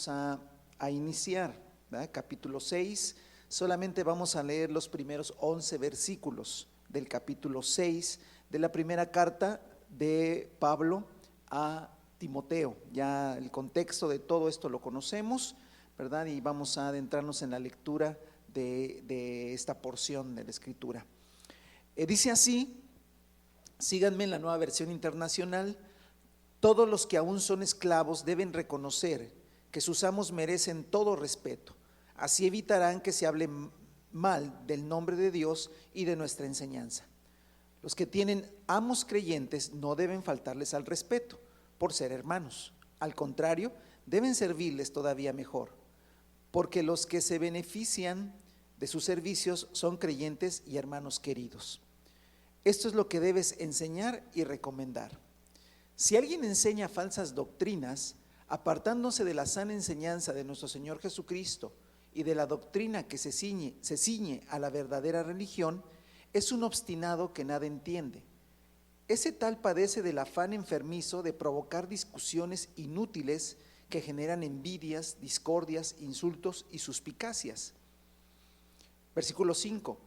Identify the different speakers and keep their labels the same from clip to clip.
Speaker 1: vamos a iniciar, ¿verdad? Capítulo 6, solamente vamos a leer los primeros 11 versículos del capítulo 6 de la primera carta de Pablo a Timoteo. Ya el contexto de todo esto lo conocemos, ¿verdad? Y vamos a adentrarnos en la lectura de esta porción de la escritura. Dice así, síganme en la Nueva Versión Internacional: todos los que aún son esclavos deben reconocer que sus amos merecen todo respeto, así evitarán que se hable mal del nombre de Dios y de nuestra enseñanza. Los que tienen amos creyentes no deben faltarles al respeto por ser hermanos, al contrario, deben servirles todavía mejor, porque los que se benefician de sus servicios son creyentes y hermanos queridos. Esto es lo que debes enseñar y recomendar. Si alguien enseña falsas doctrinas, apartándose de la sana enseñanza de nuestro Señor Jesucristo y de la doctrina que se ciñe a la verdadera religión, es un obstinado que nada entiende. Ese tal padece del afán enfermizo de provocar discusiones inútiles que generan envidias, discordias, insultos y suspicacias. Versículo 5.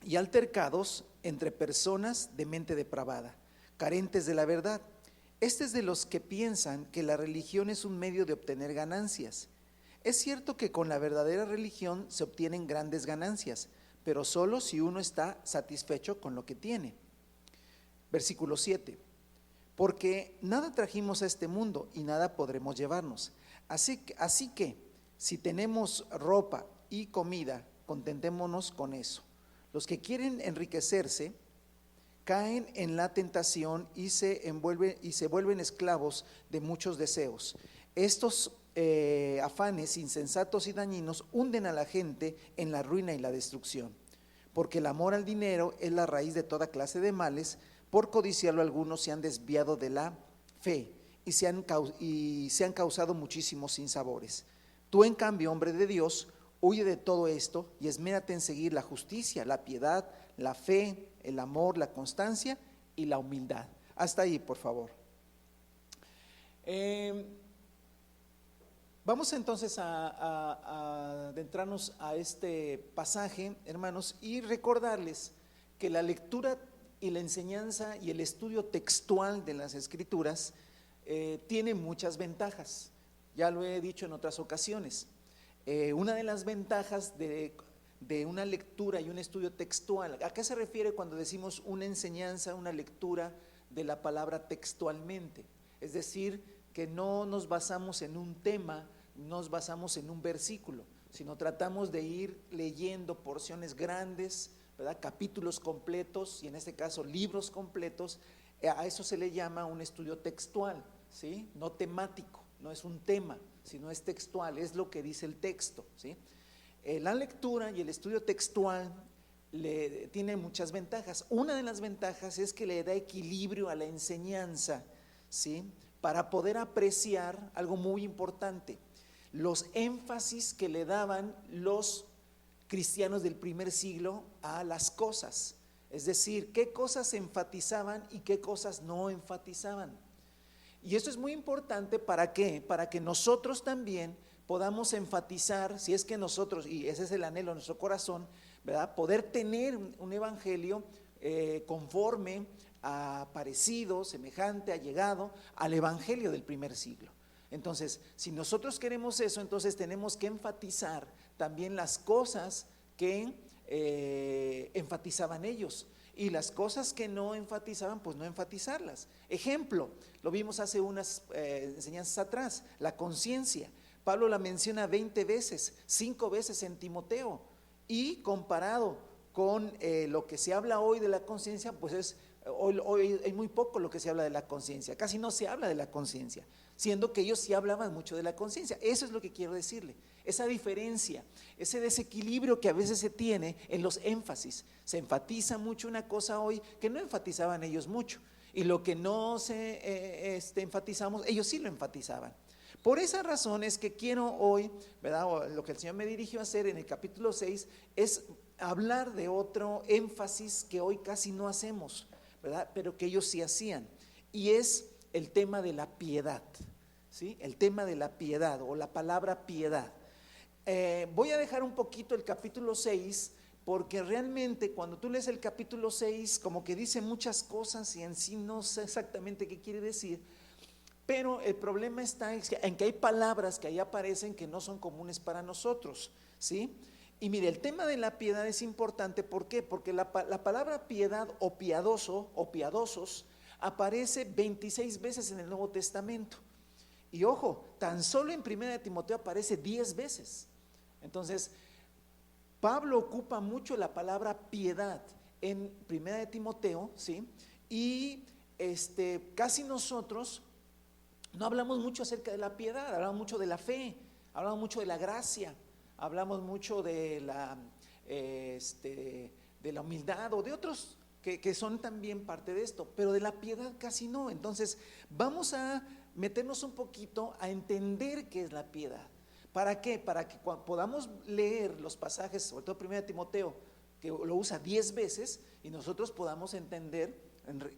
Speaker 1: Y altercados entre personas de mente depravada, carentes de la verdad. Este es de los que piensan que la religión es un medio de obtener ganancias. Es cierto que con la verdadera religión se obtienen grandes ganancias, pero solo si uno está satisfecho con lo que tiene. Versículo 7. Porque nada trajimos a este mundo y nada podremos llevarnos. Así que si tenemos ropa y comida, contentémonos con eso. Los que quieren enriquecerse caen en la tentación y se vuelven esclavos de muchos deseos. Estos afanes insensatos y dañinos hunden a la gente en la ruina y la destrucción, porque el amor al dinero es la raíz de toda clase de males. Por codiciarlo algunos se han desviado de la fe y se han causado muchísimos sinsabores. Tú, en cambio, hombre de Dios, huye de todo esto y esmérate en seguir la justicia, la piedad, la fe, el amor, la constancia y la humildad. Hasta ahí, por favor. Vamos entonces a adentrarnos a este pasaje, hermanos, y recordarles que la lectura y la enseñanza y el estudio textual de las Escrituras tiene muchas ventajas. Ya lo he dicho en otras ocasiones. Una de las ventajas de una lectura y un estudio textual, ¿a qué se refiere cuando decimos una enseñanza, una lectura de la palabra textualmente? Es decir, que no nos basamos en un tema, nos basamos en un versículo, sino tratamos de ir leyendo porciones grandes, ¿verdad? Capítulos completos y en este caso libros completos. A eso se le llama un estudio textual, ¿sí? No temático, no es un tema, sino es textual, es lo que dice el texto, ¿sí? La lectura y el estudio textual tiene muchas ventajas. Una de las ventajas es que le da equilibrio a la enseñanza, ¿sí? Para poder apreciar algo muy importante, los énfasis que le daban los cristianos del primer siglo a las cosas, es decir, qué cosas enfatizaban y qué cosas no enfatizaban. Y esto es muy importante. ¿Para qué? Para que nosotros también podamos enfatizar, si es que nosotros, y ese es el anhelo de nuestro corazón, ¿verdad? Poder tener un evangelio conforme a parecido, semejante, allegado al evangelio del primer siglo. Entonces, si nosotros queremos eso, entonces tenemos que enfatizar también las cosas que enfatizaban ellos, y las cosas que no enfatizaban, pues no enfatizarlas. Ejemplo, lo vimos hace unas enseñanzas atrás, la conciencia. Pablo la menciona 20 veces, 5 veces en Timoteo, y comparado con lo que se habla hoy de la conciencia, pues hoy hay muy poco lo que se habla de la conciencia, casi no se habla de la conciencia, siendo que ellos sí hablaban mucho de la conciencia. Eso es lo que quiero decirle, esa diferencia, ese desequilibrio que a veces se tiene en los énfasis. Se enfatiza mucho una cosa hoy que no enfatizaban ellos mucho, y lo que no enfatizamos, ellos sí lo enfatizaban. Por esa razón es que quiero hoy, ¿verdad? O lo que el Señor me dirigió a hacer en el capítulo 6 es hablar de otro énfasis que hoy casi no hacemos, ¿verdad? Pero que ellos sí hacían, y es el tema de la piedad, ¿sí? El tema de la piedad o la palabra piedad. Voy a dejar un poquito el capítulo 6 porque realmente cuando tú lees el capítulo 6 como que dice muchas cosas y en sí no sé exactamente qué quiere decir, pero el problema está en que hay palabras que ahí aparecen que no son comunes para nosotros, ¿sí? Y mire, el tema de la piedad es importante, ¿por qué? Porque la palabra piedad o piadoso o piadosos aparece 26 veces en el Nuevo Testamento. Y ojo, tan solo en 1 de Timoteo aparece 10 veces. Entonces, Pablo ocupa mucho la palabra piedad en 1 de Timoteo, ¿sí? Y casi nosotros no hablamos mucho acerca de la piedad, hablamos mucho de la fe, hablamos mucho de la gracia, hablamos mucho de la humildad o de otros que son también parte de esto, pero de la piedad casi no. Entonces vamos a meternos un poquito a entender qué es la piedad. ¿Para qué? Para que podamos leer los pasajes, sobre todo 1 Timoteo, que lo usa 10 veces, y nosotros podamos entender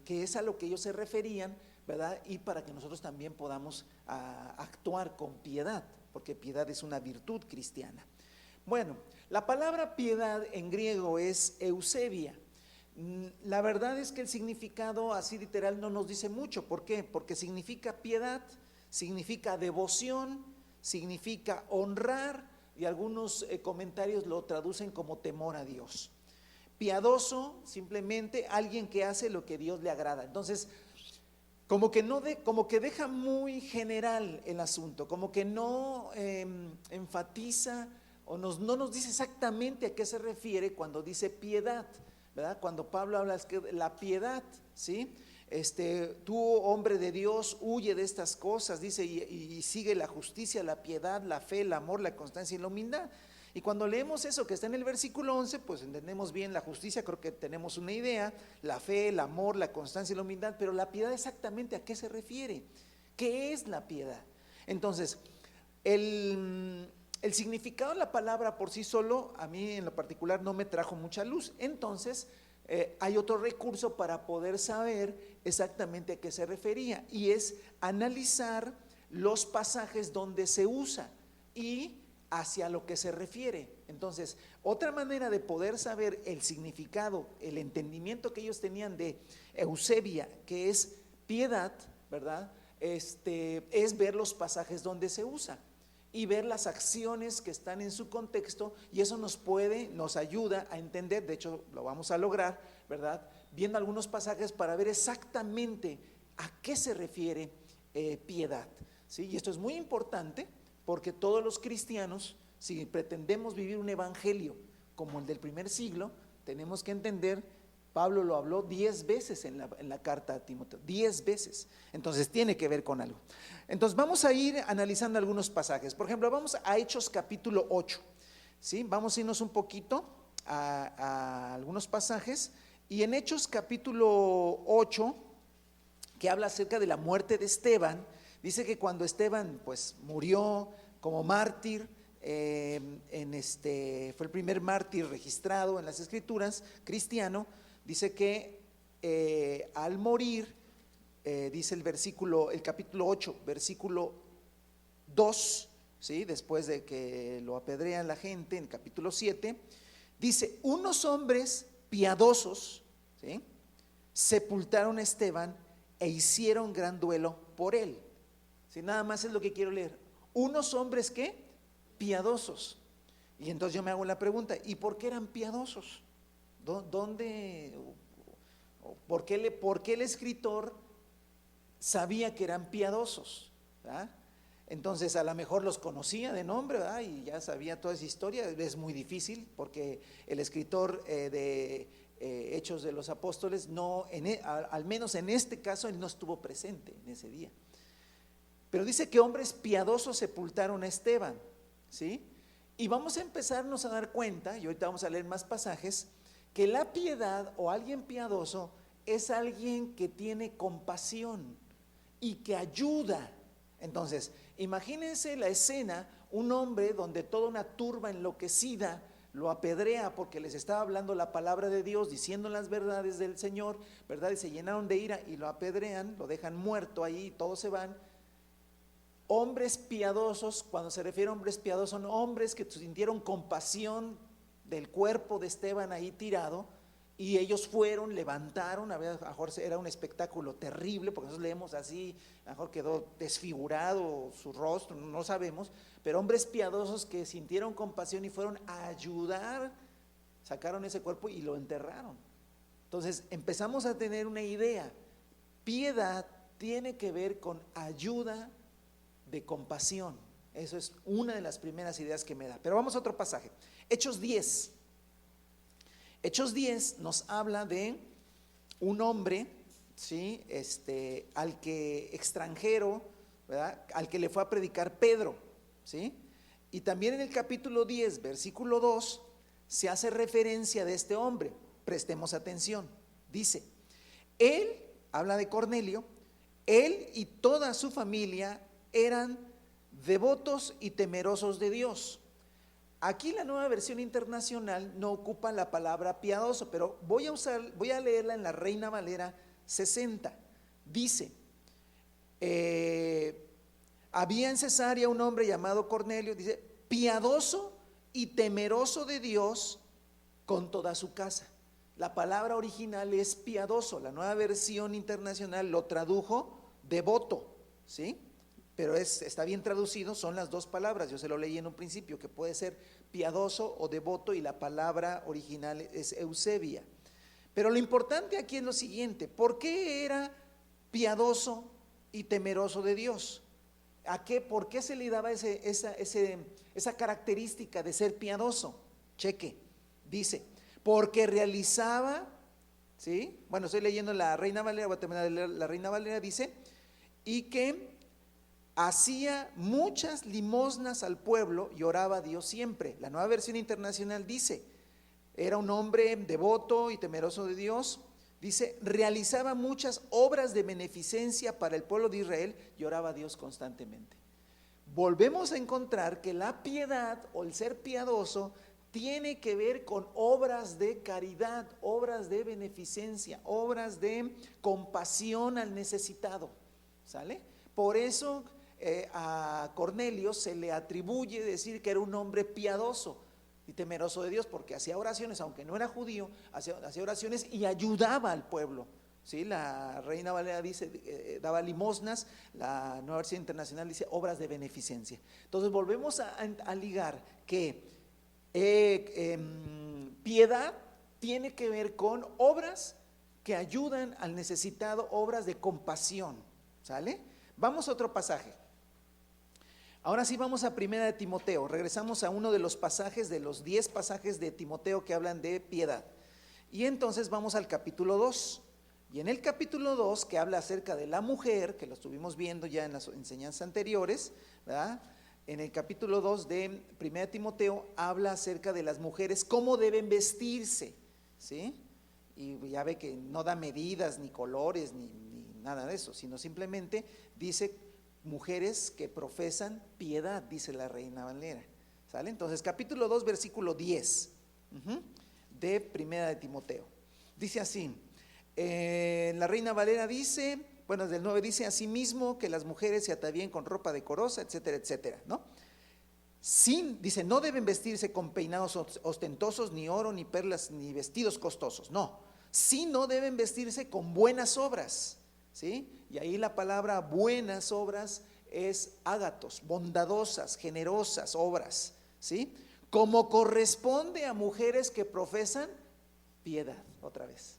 Speaker 1: qué es a lo que ellos se referían, ¿verdad? Y para que nosotros también podamos actuar con piedad, porque piedad es una virtud cristiana. Bueno, la palabra piedad en griego es eusebia. La verdad es que el significado así literal no nos dice mucho. ¿Por qué? Porque significa piedad, significa devoción, significa honrar, y algunos comentarios lo traducen como temor a Dios. Piadoso, simplemente alguien que hace lo que Dios le agrada. Entonces, como que deja muy general el asunto, como que no enfatiza o no nos dice exactamente a qué se refiere cuando dice piedad, ¿verdad? Cuando Pablo habla de la piedad, ¿sí? Tú, hombre de Dios, huye de estas cosas, dice, y sigue la justicia, la piedad, la fe, el amor, la constancia y la humildad. Y cuando leemos eso que está en el versículo 11, pues entendemos bien la justicia, creo que tenemos una idea, la fe, el amor, la constancia y la humildad, pero la piedad exactamente a qué se refiere, qué es la piedad. Entonces, el significado de la palabra por sí solo, a mí en lo particular no me trajo mucha luz. Entonces, hay otro recurso para poder saber exactamente a qué se refería, y es analizar los pasajes donde se usa y hacia lo que se refiere. Entonces, otra manera de poder saber el significado, el entendimiento que ellos tenían de eusebia, que es piedad, ¿verdad? Es ver los pasajes donde se usa y ver las acciones que están en su contexto, y eso nos ayuda a entender, de hecho lo vamos a lograr, ¿verdad? Viendo algunos pasajes para ver exactamente a qué se refiere piedad, ¿sí? Y esto es muy importante porque todos los cristianos, si pretendemos vivir un evangelio como el del primer siglo, tenemos que entender, Pablo lo habló 10 veces en la carta a Timoteo, 10 veces, entonces tiene que ver con algo. Entonces vamos a ir analizando algunos pasajes. Por ejemplo, vamos a Hechos capítulo 8, ¿sí? Vamos a irnos un poquito a algunos pasajes, y en Hechos capítulo 8, que habla acerca de la muerte de Esteban, dice que cuando Esteban pues murió como mártir, fue el primer mártir registrado en las escrituras cristiano, dice que al morir, dice el capítulo 8, versículo 2, ¿sí? Después de que lo apedrean la gente, en el capítulo 7, dice, unos hombres piadosos, ¿sí?, sepultaron a Esteban e hicieron gran duelo por él. ¿Sí? Nada más es lo que quiero leer. Unos hombres ¿qué? Piadosos. Y entonces yo me hago la pregunta, ¿y por qué eran piadosos? ¿Dónde? ¿Por qué el escritor sabía que eran piadosos? ¿Verdad? Entonces a lo mejor los conocía de nombre, ¿verdad? Y ya sabía toda esa historia. Es muy difícil porque el escritor de Hechos de los Apóstoles no, al menos en este caso, él no estuvo presente en ese día. Pero dice que hombres piadosos sepultaron a Esteban, ¿sí? Y vamos a empezarnos a dar cuenta, y ahorita vamos a leer más pasajes, que la piedad o alguien piadoso es alguien que tiene compasión y que ayuda. Entonces, imagínense la escena, un hombre donde toda una turba enloquecida lo apedrea porque les estaba hablando la palabra de Dios, diciendo las verdades del Señor, ¿verdad? Y se llenaron de ira y lo apedrean, lo dejan muerto ahí, todos se van. hombres piadosos, cuando se refiere a hombres piadosos, son hombres que sintieron compasión del cuerpo de Esteban ahí tirado, y ellos fueron, levantaron, a lo mejor era un espectáculo terrible, porque nosotros leemos así, a lo mejor quedó desfigurado su rostro, no sabemos, pero hombres piadosos que sintieron compasión y fueron a ayudar, sacaron ese cuerpo y lo enterraron. Entonces empezamos a tener una idea, piedad tiene que ver con ayuda de compasión. Eso es una de las primeras ideas que me da. Pero vamos a otro pasaje. Hechos 10. Hechos 10 nos habla de un hombre, ¿sí? Al que extranjero, ¿verdad? Al que le fue a predicar Pedro, ¿sí? Y también en el capítulo 10, versículo 2, se hace referencia de este hombre. Prestemos atención. Dice, él, habla de Cornelio, él y toda su familia eran devotos y temerosos de Dios. Aquí la Nueva Versión Internacional no ocupa la palabra piadoso, pero voy a leerla en la Reina Valera 60. Dice, había en Cesarea un hombre llamado Cornelio, dice, piadoso y temeroso de Dios con toda su casa. La palabra original es piadoso, la Nueva Versión Internacional lo tradujo devoto, ¿sí? Pero está bien traducido, son las dos palabras, yo se lo leí en un principio, que puede ser piadoso o devoto, y la palabra original es Eusebia. Pero lo importante aquí es lo siguiente, ¿por qué era piadoso y temeroso de Dios? ¿Por qué se le daba esa característica de ser piadoso? Cheque, dice, porque realizaba, ¿sí? Bueno, estoy leyendo la Reina Valera, voy a terminar de leer la Reina Valera, dice, y que hacía muchas limosnas al pueblo y oraba a Dios siempre. La Nueva Versión Internacional dice, era un hombre devoto y temeroso de Dios, dice, realizaba muchas obras de beneficencia para el pueblo de Israel y oraba a Dios constantemente. Volvemos a encontrar que la piedad o el ser piadoso tiene que ver con obras de caridad, obras de beneficencia, obras de compasión al necesitado, ¿sale? Por eso a Cornelio se le atribuye decir que era un hombre piadoso y temeroso de Dios, porque hacía oraciones, aunque no era judío, hacía oraciones y ayudaba al pueblo, ¿sí? La Reina Valera dice, daba limosnas, la Nueva Versión Internacional dice obras de beneficencia. Entonces volvemos a ligar que piedad tiene que ver con obras que ayudan al necesitado, obras de compasión, ¿sale? Vamos a otro pasaje. Ahora sí vamos a Primera de Timoteo. Regresamos a uno de los pasajes, de los 10 pasajes de Timoteo que hablan de piedad. Y entonces vamos al capítulo 2. Y en el capítulo 2, que habla acerca de la mujer, que lo estuvimos viendo ya en las enseñanzas anteriores, ¿verdad? En el capítulo 2 de Primera de Timoteo habla acerca de las mujeres, cómo deben vestirse, ¿sí? Y ya ve que no da medidas, ni colores, ni nada de eso, sino simplemente dice mujeres que profesan piedad, dice la Reina Valera, ¿sale? Entonces capítulo 2 versículo 10 de Primera de Timoteo, dice así, la Reina Valera dice, bueno, del 9 dice, asimismo que las mujeres se atavíen con ropa decorosa, etcétera, etcétera, ¿no? Dice, no deben vestirse con peinados ostentosos, ni oro, ni perlas, ni vestidos costosos, no, sino deben vestirse con buenas obras, ¿sí? Y ahí la palabra buenas obras es ágatos, bondadosas, generosas obras, ¿sí? Como corresponde a mujeres que profesan piedad, otra vez.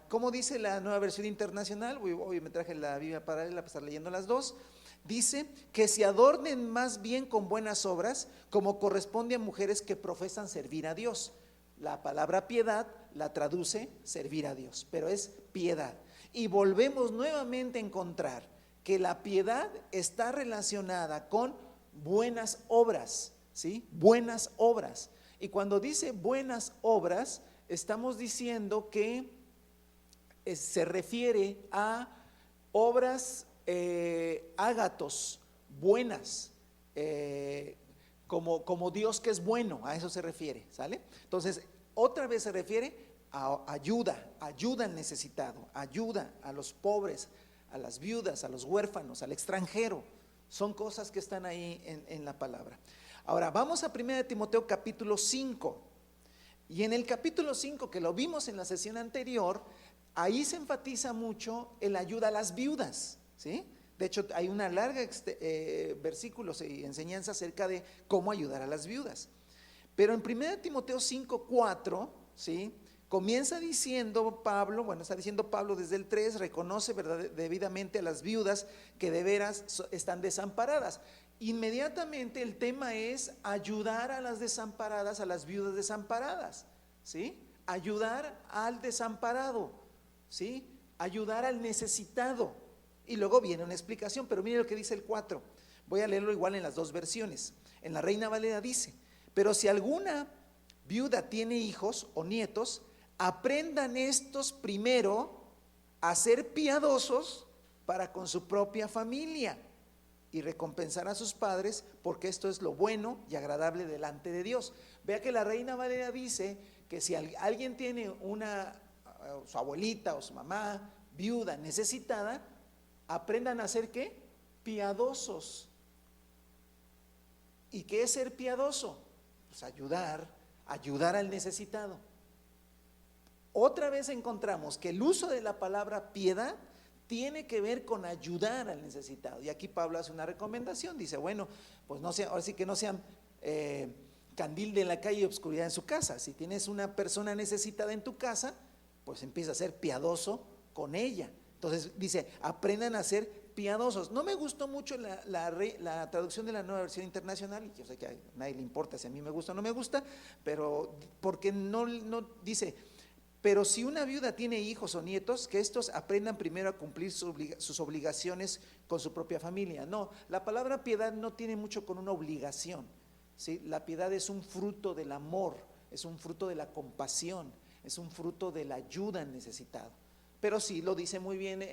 Speaker 1: ¿Cómo dice la Nueva Versión Internacional? Hoy me traje la Biblia paralela para estar leyendo las dos. Dice que se adornen más bien con buenas obras, como corresponde a mujeres que profesan servir a Dios. La palabra piedad la traduce servir a Dios, pero es piedad. Y volvemos nuevamente a encontrar que la piedad está relacionada con buenas obras, ¿sí? Buenas obras. Y cuando dice buenas obras, estamos diciendo que se refiere a obras ágatos, buenas, como Dios que es bueno, a eso se refiere, ¿sale? Entonces, otra vez se refiere a ayuda al necesitado, ayuda a los pobres, a las viudas, a los huérfanos, al extranjero, Son cosas que están ahí en la palabra. Ahora, vamos a 1 Timoteo capítulo 5. Y en el capítulo 5, que lo vimos en la sesión anterior, ahí se enfatiza mucho el ayuda a las viudas, ¿sí? De hecho, hay una larga versículos y enseñanza acerca de cómo ayudar a las viudas. Pero en 1 Timoteo 5:4, ¿sí? Comienza diciendo Pablo, está diciendo Pablo desde el 3, reconoce debidamente a las viudas que de veras están desamparadas. Inmediatamente el tema es ayudar a las desamparadas, a las viudas desamparadas, ¿sí? Ayudar al desamparado, ¿sí? Ayudar al necesitado. Y luego viene una explicación, pero mire lo que dice el 4. Voy a leerlo igual en las dos versiones. En la Reina Valera dice: pero si alguna viuda tiene hijos o nietos, aprendan estos primero a ser piadosos para con su propia familia y recompensar a sus padres, porque esto es lo bueno y agradable delante de Dios. Vea que la Reina Valera dice que si alguien tiene su abuelita o su mamá viuda necesitada, aprendan a ser ¿qué? Piadosos. ¿Y qué es ser piadoso? Pues ayudar al necesitado. Otra vez encontramos que el uso de la palabra piedad tiene que ver con ayudar al necesitado. Y aquí Pablo hace una recomendación, dice, bueno, pues no sea, ahora sí que no sean candil de la calle y obscuridad en su casa. Si tienes una persona necesitada en tu casa, pues empieza a ser piadoso con ella. Entonces dice, aprendan a ser piadosos. No me gustó mucho la traducción de la Nueva Versión Internacional. Yo sé que a nadie le importa si a mí me gusta o no me gusta, pero porque no dice, pero si una viuda tiene hijos o nietos, que estos aprendan primero a cumplir sus obligaciones con su propia familia. No, la palabra piedad no tiene mucho con una obligación, ¿sí? La piedad es un fruto del amor, es un fruto de la compasión, es un fruto de la ayuda al necesitado. Pero sí, lo dice muy bien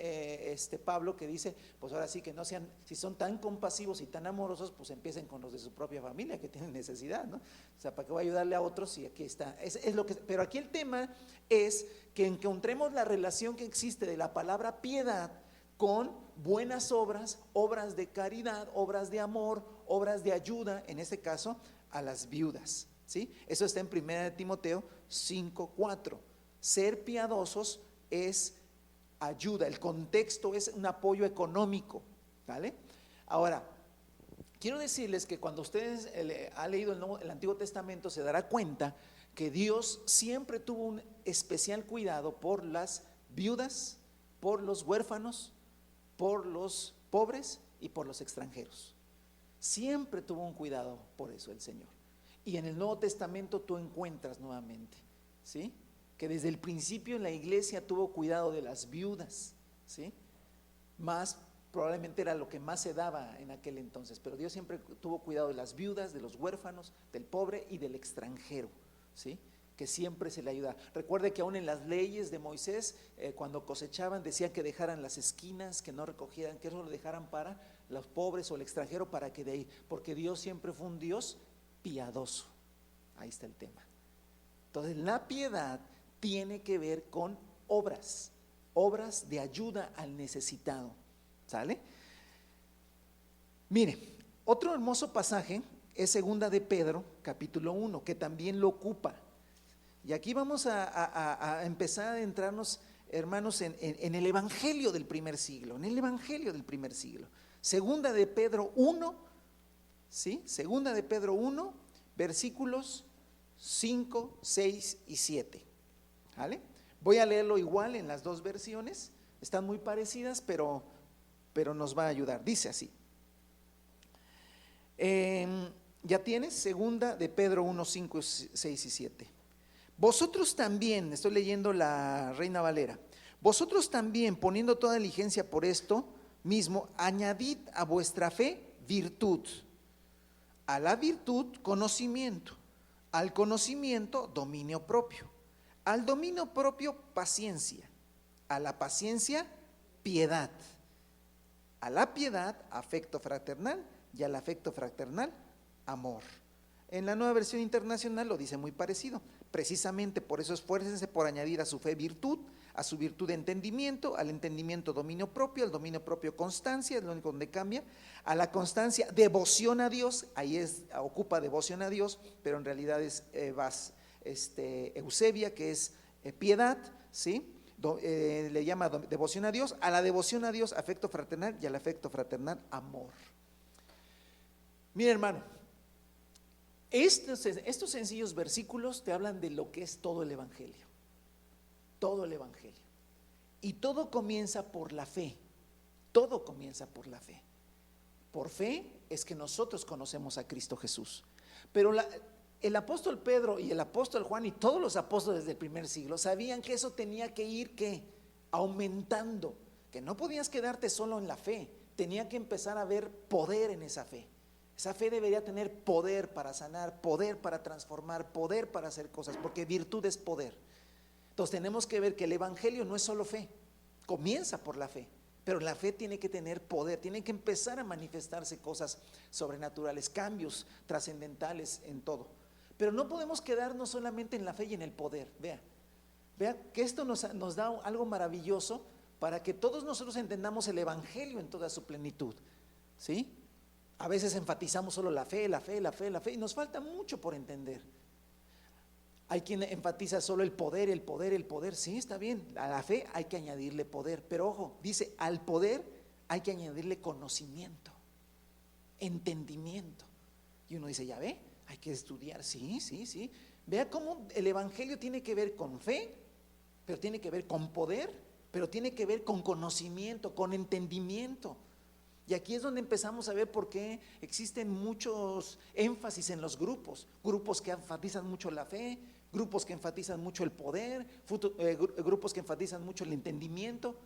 Speaker 1: Pablo, que dice, pues ahora sí que no sean, si son tan compasivos y tan amorosos, pues empiecen con los de su propia familia que tienen necesidad, ¿no? O sea, ¿para qué voy a ayudarle a otros? Y aquí está, es lo que, pero aquí el tema es que encontremos la relación que existe de la palabra piedad con buenas obras, obras de caridad, obras de amor, obras de ayuda, en este caso, a las viudas, ¿sí? Eso está en 1 Timoteo 5:4. Ser piadosos es ayuda, el contexto es un apoyo económico, ¿vale? Ahora, quiero decirles que cuando ustedes han leído el Antiguo Testamento, se dará cuenta que Dios siempre tuvo un especial cuidado por las viudas, por los huérfanos, por los pobres y por los extranjeros. Siempre tuvo un cuidado por eso el Señor. Y en el Nuevo Testamento tú encuentras nuevamente, ¿sí?, que desde el principio en la iglesia tuvo cuidado de las viudas, ¿sí? Más probablemente era lo que más se daba en aquel entonces, pero Dios siempre tuvo cuidado de las viudas, de los huérfanos, del pobre y del extranjero, ¿sí? Que siempre se le ayuda. Recuerde que aún en las leyes de Moisés, cuando cosechaban, decían que dejaran las esquinas, que no recogieran, que eso lo dejaran para los pobres o el extranjero, para que de ahí, porque Dios siempre fue un Dios piadoso. Ahí está el tema. Entonces la piedad tiene que ver con obras de ayuda al necesitado, ¿sale? Mire, otro hermoso pasaje es segunda de Pedro, capítulo 1, que también lo ocupa. Y aquí vamos a empezar a adentrarnos, hermanos, en el evangelio del primer siglo, Segunda de Pedro 1, ¿sí? Segunda de Pedro 1, versículos 5, 6 y 7. ¿Vale? Voy a leerlo igual en las dos versiones, están muy parecidas, pero nos va a ayudar. Dice así, ya tienes, segunda de Pedro 1, 5, 6 y 7. Vosotros también, estoy leyendo la Reina Valera, vosotros también, poniendo toda diligencia por esto mismo, añadid a vuestra fe virtud, a la virtud conocimiento, al conocimiento dominio propio, al dominio propio paciencia, a la paciencia piedad, a la piedad afecto fraternal y al afecto fraternal amor. En la Nueva Versión Internacional lo dice muy parecido. Precisamente por eso esfuércense por añadir a su fe virtud, a su virtud de entendimiento, al entendimiento dominio propio, al dominio propio constancia, es lo único donde cambia, a la constancia devoción a Dios, ahí ocupa devoción a Dios, pero en realidad es Eusebia, que es piedad, ¿sí? Le llama devoción a Dios, a la devoción a Dios afecto fraternal y al afecto fraternal amor. Mira, hermano, estos sencillos versículos te hablan de lo que es todo el Evangelio. Todo el Evangelio. Y todo comienza por la fe. Todo comienza por la fe. Por fe es que nosotros conocemos a Cristo Jesús. Pero el apóstol Pedro y el apóstol Juan y todos los apóstoles del primer siglo sabían que eso tenía que ir aumentando, que no podías quedarte solo en la fe, tenía que empezar a ver poder en esa fe. Esa fe debería tener poder para sanar, poder para transformar, poder para hacer cosas, porque virtud es poder. Entonces tenemos que ver que el Evangelio no es solo fe, comienza por la fe, pero la fe tiene que tener poder, tiene que empezar a manifestarse cosas sobrenaturales, cambios trascendentales en todo. Pero no podemos quedarnos solamente en la fe y en el poder. Vea que esto nos da algo maravilloso para que todos nosotros entendamos el Evangelio en toda su plenitud, ¿sí? A veces enfatizamos solo la fe y nos falta mucho por entender. Hay quien enfatiza solo el poder, sí, está bien, a la fe hay que añadirle poder, pero ojo, dice, al poder hay que añadirle conocimiento, entendimiento. Y uno dice, ya ve, hay que estudiar, sí. Vea cómo el Evangelio tiene que ver con fe, pero tiene que ver con poder, pero tiene que ver con conocimiento, con entendimiento. Y aquí es donde empezamos a ver por qué existen muchos énfasis en los grupos que enfatizan mucho la fe, grupos que enfatizan mucho el poder, grupos que enfatizan mucho el entendimiento,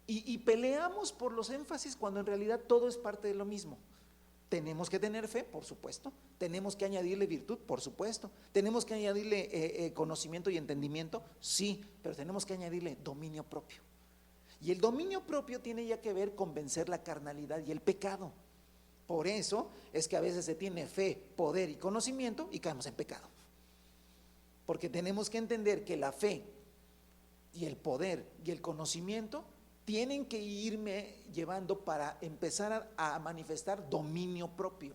Speaker 1: y peleamos por los énfasis cuando en realidad todo es parte de lo mismo. Tenemos que tener fe, por supuesto, tenemos que añadirle virtud, por supuesto, tenemos que añadirle conocimiento y entendimiento, sí, pero tenemos que añadirle dominio propio. Y el dominio propio tiene ya que ver con vencer la carnalidad y el pecado. Por eso es que a veces se tiene fe, poder y conocimiento y caemos en pecado. Porque tenemos que entender que la fe y el poder y el conocimiento tienen que irme llevando para empezar a manifestar dominio propio.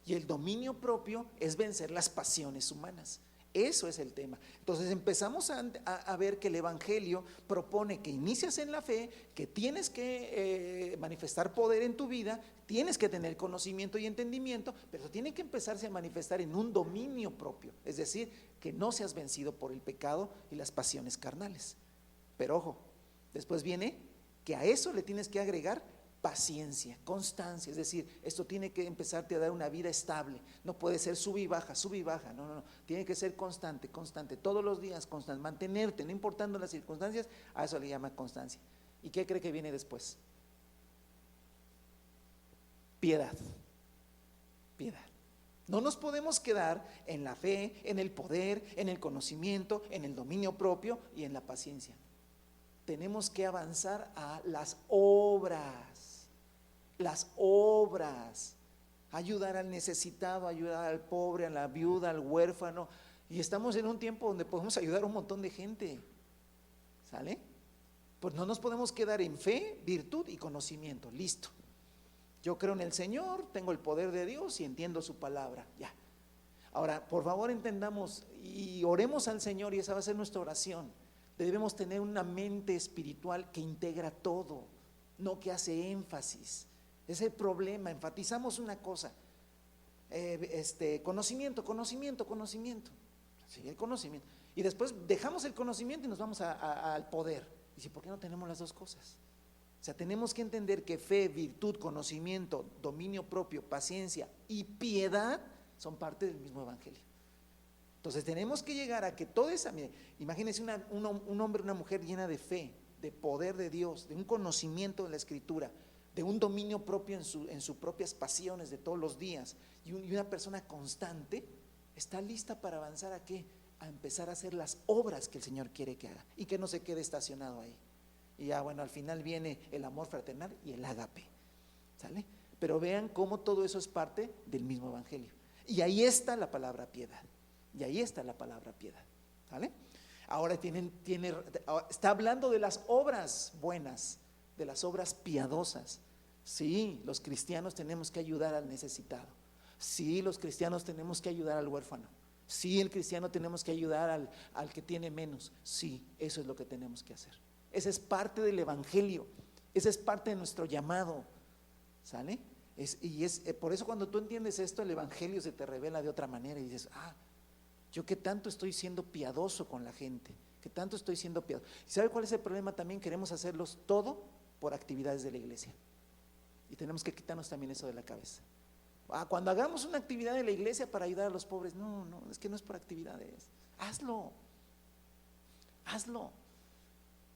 Speaker 1: Y el dominio propio es vencer las pasiones humanas. Eso es el tema. Entonces empezamos a ver que el Evangelio propone que inicias en la fe, que tienes que manifestar poder en tu vida, tienes que tener conocimiento y entendimiento, pero tiene que empezarse a manifestar en un dominio propio, es decir, que no seas vencido por el pecado y las pasiones carnales. Pero ojo, después viene que a eso le tienes que agregar paciencia, constancia, es decir, esto tiene que empezarte a dar una vida estable, no puede ser sub y baja, no, tiene que ser constante, todos los días constante, mantenerte, no importando las circunstancias, a eso le llama constancia. ¿Y qué cree que viene después? Piedad. No nos podemos quedar en la fe, en el poder, en el conocimiento, en el dominio propio y en la paciencia. Tenemos que avanzar a las obras, ayudar al necesitado, ayudar al pobre, a la viuda, al huérfano. Y estamos en un tiempo donde podemos ayudar a un montón de gente, ¿sale? Pues no nos podemos quedar en fe, virtud y conocimiento, listo. Yo creo en el Señor, tengo el poder de Dios y entiendo su palabra, ya. Ahora, por favor entendamos y oremos al Señor, y esa va a ser nuestra oración. Debemos tener una mente espiritual que integra todo, no que hace énfasis. Es el problema, enfatizamos una cosa, conocimiento, sí, el conocimiento, y después dejamos el conocimiento y nos vamos al poder. Y si, ¿por qué no tenemos las dos cosas? O sea, tenemos que entender que fe, virtud, conocimiento, dominio propio, paciencia y piedad son parte del mismo Evangelio. Entonces tenemos que llegar a que toda esa, mire, imagínense un hombre, una mujer llena de fe, de poder de Dios, de un conocimiento de la Escritura, de un dominio propio en sus propias pasiones de todos los días, y una persona constante, está lista para avanzar ¿a qué? A empezar a hacer las obras que el Señor quiere que haga, y que no se quede estacionado ahí. Y ya bueno, al final viene el amor fraternal y el ágape, ¿sale? Pero vean cómo todo eso es parte del mismo Evangelio. Y ahí está la palabra piedad. ¿Sale? Ahora está hablando de las obras buenas, de las obras piadosas. Sí, los cristianos tenemos que ayudar al necesitado. Sí, los cristianos tenemos que ayudar al huérfano. Sí, el cristiano tenemos que ayudar al que tiene menos. Sí, eso es lo que tenemos que hacer. Esa es parte del evangelio. Esa es parte de nuestro llamado. ¿Sale? Por eso cuando tú entiendes esto, el evangelio se te revela de otra manera y dices, yo que tanto estoy siendo piadoso con la gente, que tanto estoy siendo piadoso. ¿Y sabe cuál es el problema también? Queremos hacerlos todo por actividades de la iglesia. Y tenemos que quitarnos también eso de la cabeza. Cuando hagamos una actividad de la iglesia para ayudar a los pobres, no, es que no es por actividades. Hazlo.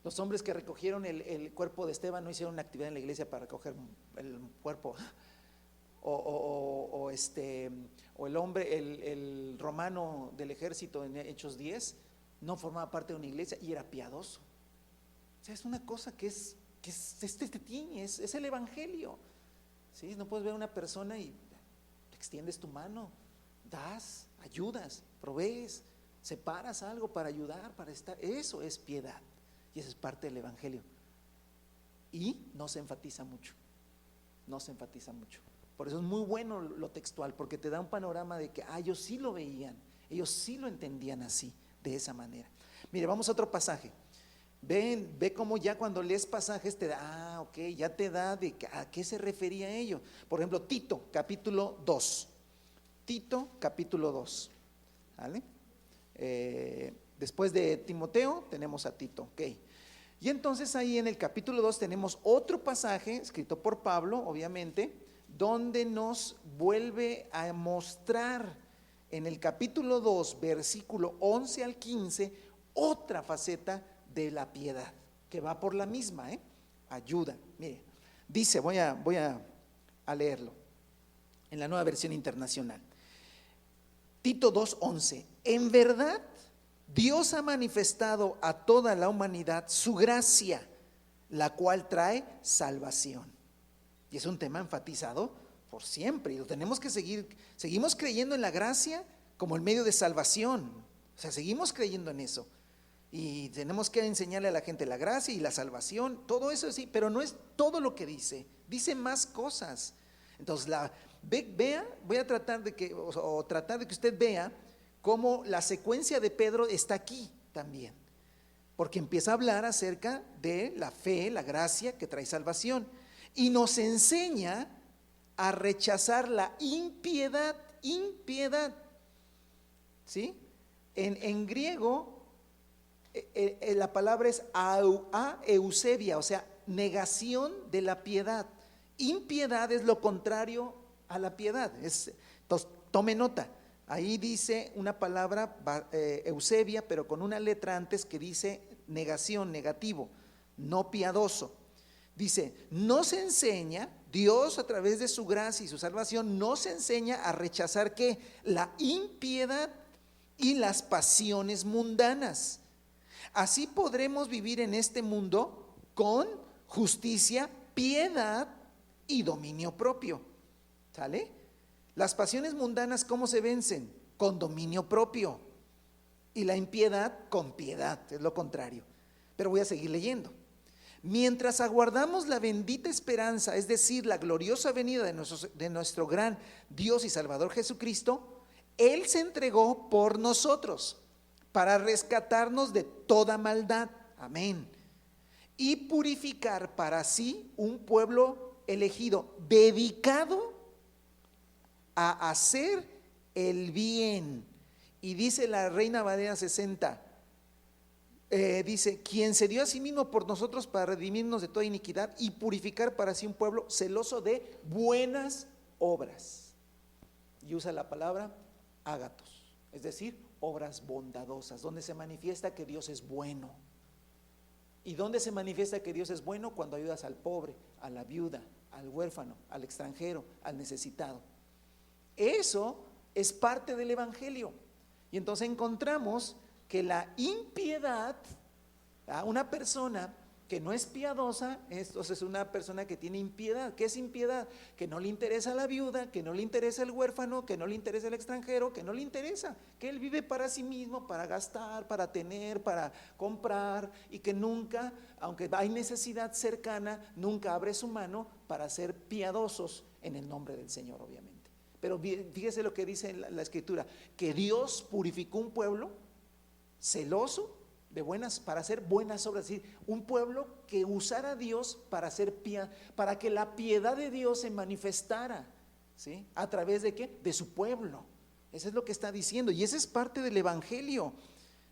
Speaker 1: Los hombres que recogieron el cuerpo de Esteban no hicieron una actividad en la iglesia para recoger el cuerpo. O el hombre, el romano del ejército en Hechos 10 no formaba parte de una iglesia y era piadoso. O sea, es una cosa que es el evangelio. ¿Sí? No puedes ver a una persona y extiendes tu mano, das, ayudas, provees, separas algo para ayudar, para estar. Eso es piedad y eso es parte del evangelio. Y no se enfatiza mucho. Por eso es muy bueno lo textual, porque te da un panorama de que ellos sí lo veían, ellos sí lo entendían así, de esa manera. Mire, vamos a otro pasaje. Ve cómo ya cuando lees pasajes te da, ok, ya te da a qué se refería ello. Por ejemplo, Tito, capítulo 2. ¿Vale? Después de Timoteo tenemos a Tito, ok. Y entonces ahí en el capítulo 2 tenemos otro pasaje escrito por Pablo, obviamente, donde nos vuelve a mostrar en el capítulo 2, versículo 11 al 15, otra faceta de la piedad, que va por la misma, ayuda. Mire, dice, voy a leerlo en la Nueva Versión Internacional. Tito 2:11. En verdad, Dios ha manifestado a toda la humanidad su gracia, la cual trae salvación. Y es un tema enfatizado por siempre, y lo tenemos que seguimos creyendo en la gracia como el medio de salvación. O sea, seguimos creyendo en eso. Y tenemos que enseñarle a la gente la gracia y la salvación, todo eso sí, pero no es todo lo que dice más cosas. Entonces, voy a tratar de que usted vea cómo la secuencia de Pedro está aquí también, porque empieza a hablar acerca de la fe, la gracia que trae salvación, y nos enseña a rechazar la impiedad, ¿sí? En griego, la palabra es eusebia, o sea, negación de la piedad. Impiedad es lo contrario a la piedad. Entonces, tome nota, ahí dice una palabra eusebia, pero con una letra antes que dice negación, negativo, no piadoso. Dice, nos enseña, Dios a través de su gracia y su salvación, nos enseña a rechazar ¿qué? La impiedad y las pasiones mundanas. Así podremos vivir en este mundo con justicia, piedad y dominio propio. ¿Sale? Las pasiones mundanas, ¿cómo se vencen? Con dominio propio. Y la impiedad con piedad, es lo contrario. Pero voy a seguir leyendo. Mientras aguardamos la bendita esperanza, es decir, la gloriosa venida de nuestro gran Dios y Salvador Jesucristo, Él se entregó por nosotros para rescatarnos de toda maldad, amén, y purificar para sí un pueblo elegido, dedicado a hacer el bien. Y dice la Reina Valera 60, dice, quien se dio a sí mismo por nosotros para redimirnos de toda iniquidad y purificar para sí un pueblo celoso de buenas obras. Y usa la palabra ágatos, es decir, obras bondadosas, donde se manifiesta que Dios es bueno. ¿Y dónde se manifiesta que Dios es bueno? Cuando ayudas al pobre, a la viuda, al huérfano, al extranjero, al necesitado. Eso es parte del evangelio. Y entonces encontramos que la impiedad, una persona que no es piadosa, entonces es una persona que tiene impiedad. ¿Qué es impiedad? Que no le interesa la viuda, que no le interesa el huérfano, que no le interesa el extranjero, que no le interesa, que él vive para sí mismo, para gastar, para tener, para comprar, y que nunca, aunque hay necesidad cercana, nunca abre su mano para ser piadosos en el nombre del Señor, obviamente. Pero fíjese lo que dice la Escritura, que Dios purificó un pueblo celoso de buenas, para hacer buenas obras, es decir, un pueblo que usara a Dios para hacer para que la piedad de Dios se manifestara, ¿sí? ¿A través de qué? De su pueblo. Eso es lo que está diciendo, y esa es parte del evangelio,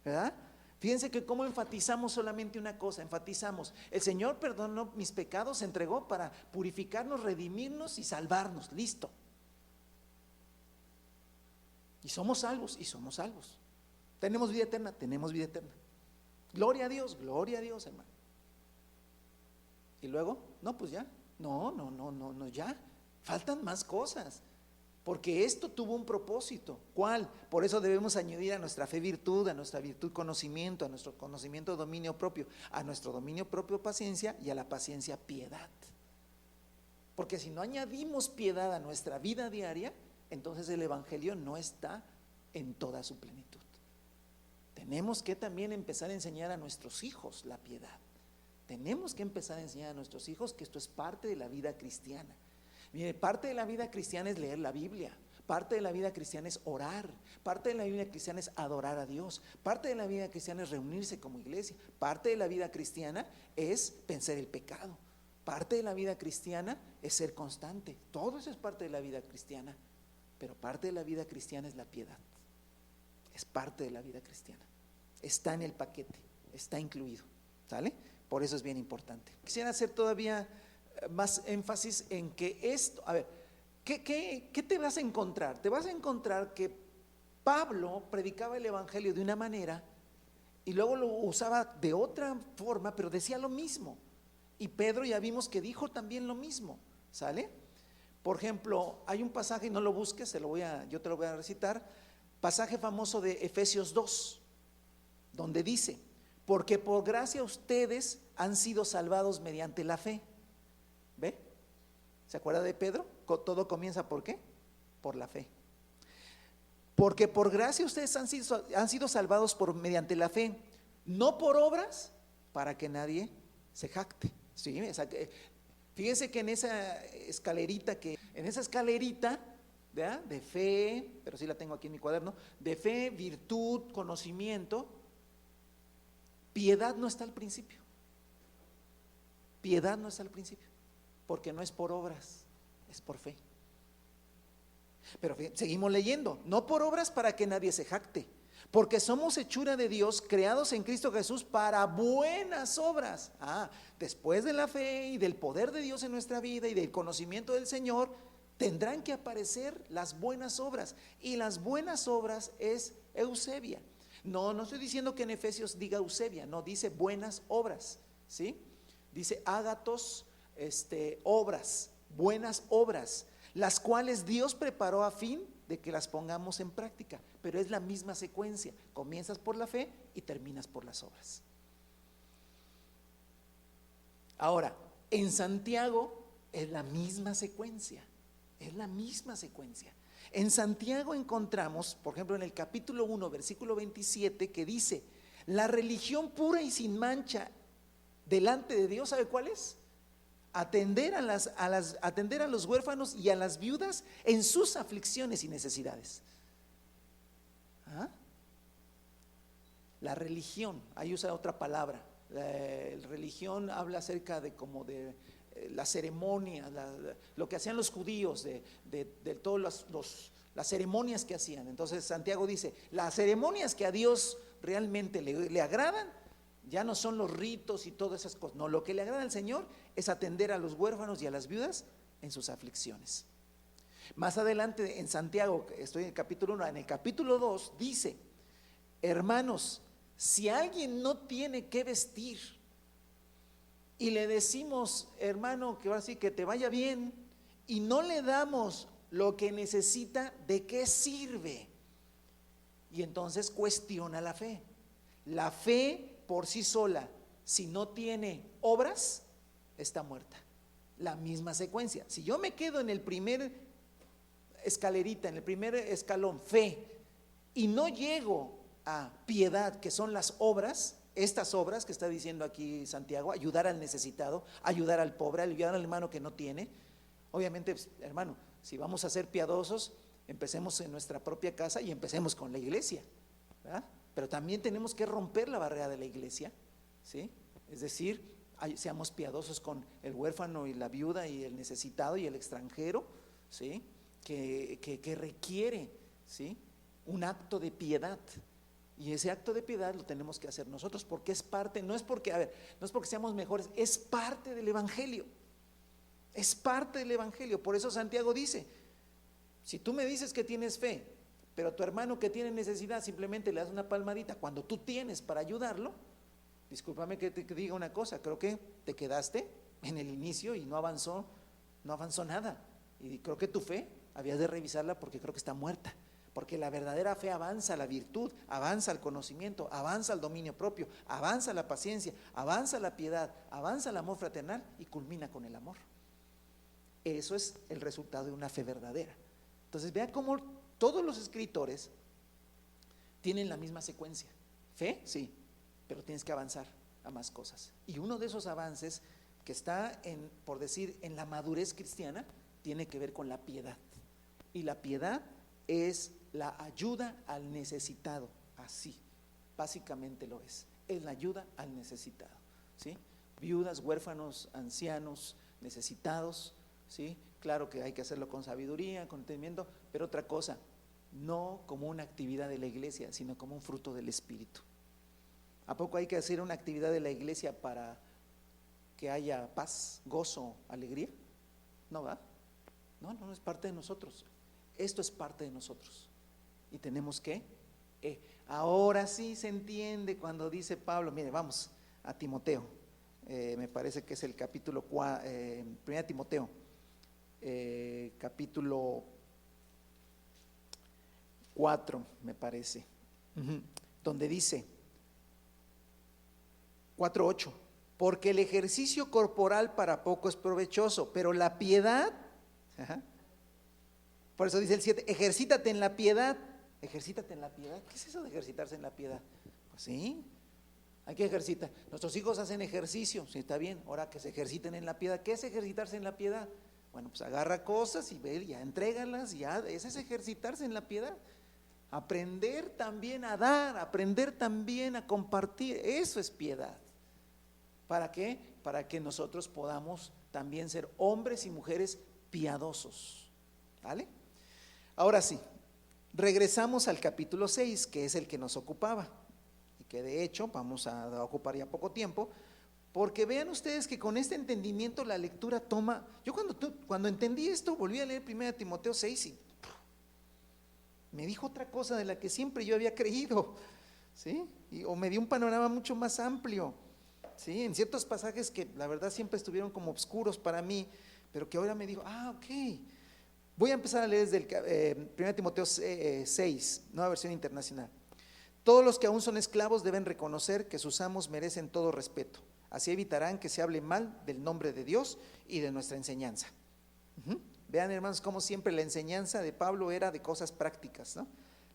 Speaker 1: ¿verdad? Fíjense que cómo enfatizamos solamente una cosa, enfatizamos, el Señor perdonó mis pecados, se entregó para purificarnos, redimirnos y salvarnos, listo. Y somos salvos, Tenemos vida eterna, tenemos vida eterna. Gloria a Dios, hermano. Y luego, no, pues ya, no, ya, faltan más cosas, porque esto tuvo un propósito. ¿Cuál? Por eso debemos añadir a nuestra fe virtud, a nuestra virtud conocimiento, a nuestro conocimiento dominio propio, a nuestro dominio propio paciencia, y a la paciencia piedad. Porque si no añadimos piedad a nuestra vida diaria, entonces el evangelio no está en toda su plenitud. Tenemos que también empezar a enseñar a nuestros hijos la piedad. Tenemos que empezar a enseñar a nuestros hijos que esto es parte de la vida cristiana. Mire, parte de la vida cristiana es leer la Biblia, parte de la vida cristiana es orar, parte de la vida cristiana es adorar a Dios, parte de la vida cristiana es reunirse como iglesia, parte de la vida cristiana es vencer el pecado, parte de la vida cristiana es ser constante. Todo eso es parte de la vida cristiana, pero parte de la vida cristiana es la piedad. Es parte de la vida cristiana, está en el paquete, está incluido, ¿sale? Por eso es bien importante. Quisiera hacer todavía más énfasis en que esto, a ver, ¿qué te vas a encontrar? Te vas a encontrar que Pablo predicaba el evangelio de una manera y luego lo usaba de otra forma, pero decía lo mismo. Y Pedro ya vimos que dijo también lo mismo, ¿sale? Por ejemplo, hay un pasaje, no lo busques, yo te lo voy a recitar. Pasaje famoso de Efesios 2, donde dice, porque por gracia ustedes han sido salvados mediante la fe. ¿Ve? ¿Se acuerda de Pedro? Todo comienza ¿por qué? Por la fe. Porque por gracia ustedes han sido salvados mediante la fe, no por obras, para que nadie se jacte. ¿Sí? Fíjense que en esa escalerita, ¿verdad? De fe, pero sí la tengo aquí en mi cuaderno, de fe, virtud, conocimiento, piedad no está al principio. Piedad no está al principio, porque no es por obras, es por fe. Pero seguimos leyendo, no por obras para que nadie se jacte, porque somos hechura de Dios, creados en Cristo Jesús para buenas obras. Después de la fe y del poder de Dios en nuestra vida y del conocimiento del Señor, tendrán que aparecer las buenas obras, y las buenas obras es Eusebia. No estoy diciendo que en Efesios diga Eusebia, no, dice buenas obras, ¿sí? Dice ágatos, obras, buenas obras, las cuales Dios preparó a fin de que las pongamos en práctica, pero es la misma secuencia, comienzas por la fe y terminas por las obras. Ahora, en Santiago es la misma secuencia. Es la misma secuencia. En Santiago encontramos, por ejemplo, en el capítulo 1, versículo 27, que dice, la religión pura y sin mancha delante de Dios, ¿sabe cuál es? Atender a los huérfanos y a las viudas en sus aflicciones y necesidades. La religión, ahí usa otra palabra. La religión habla acerca de como de la ceremonia, lo que hacían los judíos, de todas las ceremonias que hacían. Entonces Santiago dice, las ceremonias que a Dios realmente le agradan, ya no son los ritos y todas esas cosas. No, lo que le agrada al Señor es atender a los huérfanos y a las viudas en sus aflicciones. Más adelante en Santiago, estoy en el capítulo 1, en el capítulo 2 dice, hermanos, si alguien no tiene que vestir y le decimos, hermano, que ahora sí que te vaya bien, y no le damos lo que necesita, ¿de qué sirve? Y entonces cuestiona la fe. La fe por sí sola si no tiene obras, está muerta. La misma secuencia. Si yo me quedo en el primer escalerita, en el primer escalón, fe, y no llego a piedad, que son las obras, estas obras que está diciendo aquí Santiago, ayudar al necesitado, ayudar al pobre, ayudar al hermano que no tiene. Obviamente, pues, hermano, si vamos a ser piadosos, empecemos en nuestra propia casa y empecemos con la iglesia, ¿verdad? Pero también tenemos que romper la barrera de la iglesia, ¿sí? Es decir, seamos piadosos con el huérfano y la viuda y el necesitado y el extranjero, ¿sí? Que requiere, ¿sí?, un acto de piedad. Y ese acto de piedad lo tenemos que hacer nosotros, porque es parte, no es porque, a ver, no es porque seamos mejores, es parte del evangelio. Es parte del evangelio. Por eso Santiago dice: si tú me dices que tienes fe, pero a tu hermano que tiene necesidad simplemente le das una palmadita cuando tú tienes para ayudarlo, discúlpame que te diga una cosa, creo que te quedaste en el inicio y no avanzó nada. Y creo que tu fe habías de revisarla, porque creo que está muerta. Porque la verdadera fe avanza a la virtud, avanza al conocimiento, avanza al dominio propio, avanza a la paciencia, avanza a la piedad, avanza al amor fraternal y culmina con el amor. Eso es el resultado de una fe verdadera. Entonces vea cómo todos los escritores tienen la misma secuencia. Fe, sí, pero tienes que avanzar a más cosas. Y uno de esos avances que está por decir, en la madurez cristiana, tiene que ver con la piedad. Y la piedad es la ayuda al necesitado, así, básicamente lo es la ayuda al necesitado, ¿sí? Viudas, huérfanos, ancianos, necesitados, ¿sí? Claro que hay que hacerlo con sabiduría, con entendimiento, pero otra cosa, no como una actividad de la iglesia, sino como un fruto del Espíritu. ¿A poco hay que hacer una actividad de la iglesia para que haya paz, gozo, alegría? No, ¿va? No es parte de nosotros. Esto es parte de nosotros y tenemos que, ahora sí se entiende cuando dice Pablo, mire, vamos a Timoteo, me parece que es el capítulo 1 Timoteo, capítulo 4, me parece, donde dice 4:8, porque el ejercicio corporal para poco es provechoso, pero la piedad, por eso dice el 7, ejercítate en la piedad. Ejercítate en la piedad. ¿Qué es eso de ejercitarse en la piedad? Pues sí, hay que ejercitar. Nuestros hijos hacen ejercicio, sí, está bien, ahora que se ejerciten en la piedad. ¿Qué es ejercitarse en la piedad? Bueno, pues agarra cosas y ve, ya entrégalas, ya, ese es ejercitarse en la piedad. Aprender también a dar, aprender también a compartir, eso es piedad. ¿Para qué? Para que nosotros podamos también ser hombres y mujeres piadosos, ¿vale? Ahora sí, regresamos al capítulo 6, que es el que nos ocupaba y que de hecho vamos a ocupar ya poco tiempo, porque vean ustedes que con este entendimiento la lectura toma, yo cuando entendí esto volví a leer 1 Timoteo 6 y me dijo otra cosa de la que siempre yo había creído, ¿sí? O me dio un panorama mucho más amplio, ¿sí? En ciertos pasajes que la verdad siempre estuvieron como oscuros para mí, pero que ahora me dijo, ok. Voy a empezar a leer desde el 1 Timoteo 6, nueva versión internacional. Todos los que aún son esclavos deben reconocer que sus amos merecen todo respeto. Así evitarán que se hable mal del nombre de Dios y de nuestra enseñanza. Vean, hermanos, como siempre la enseñanza de Pablo era de cosas prácticas, ¿no?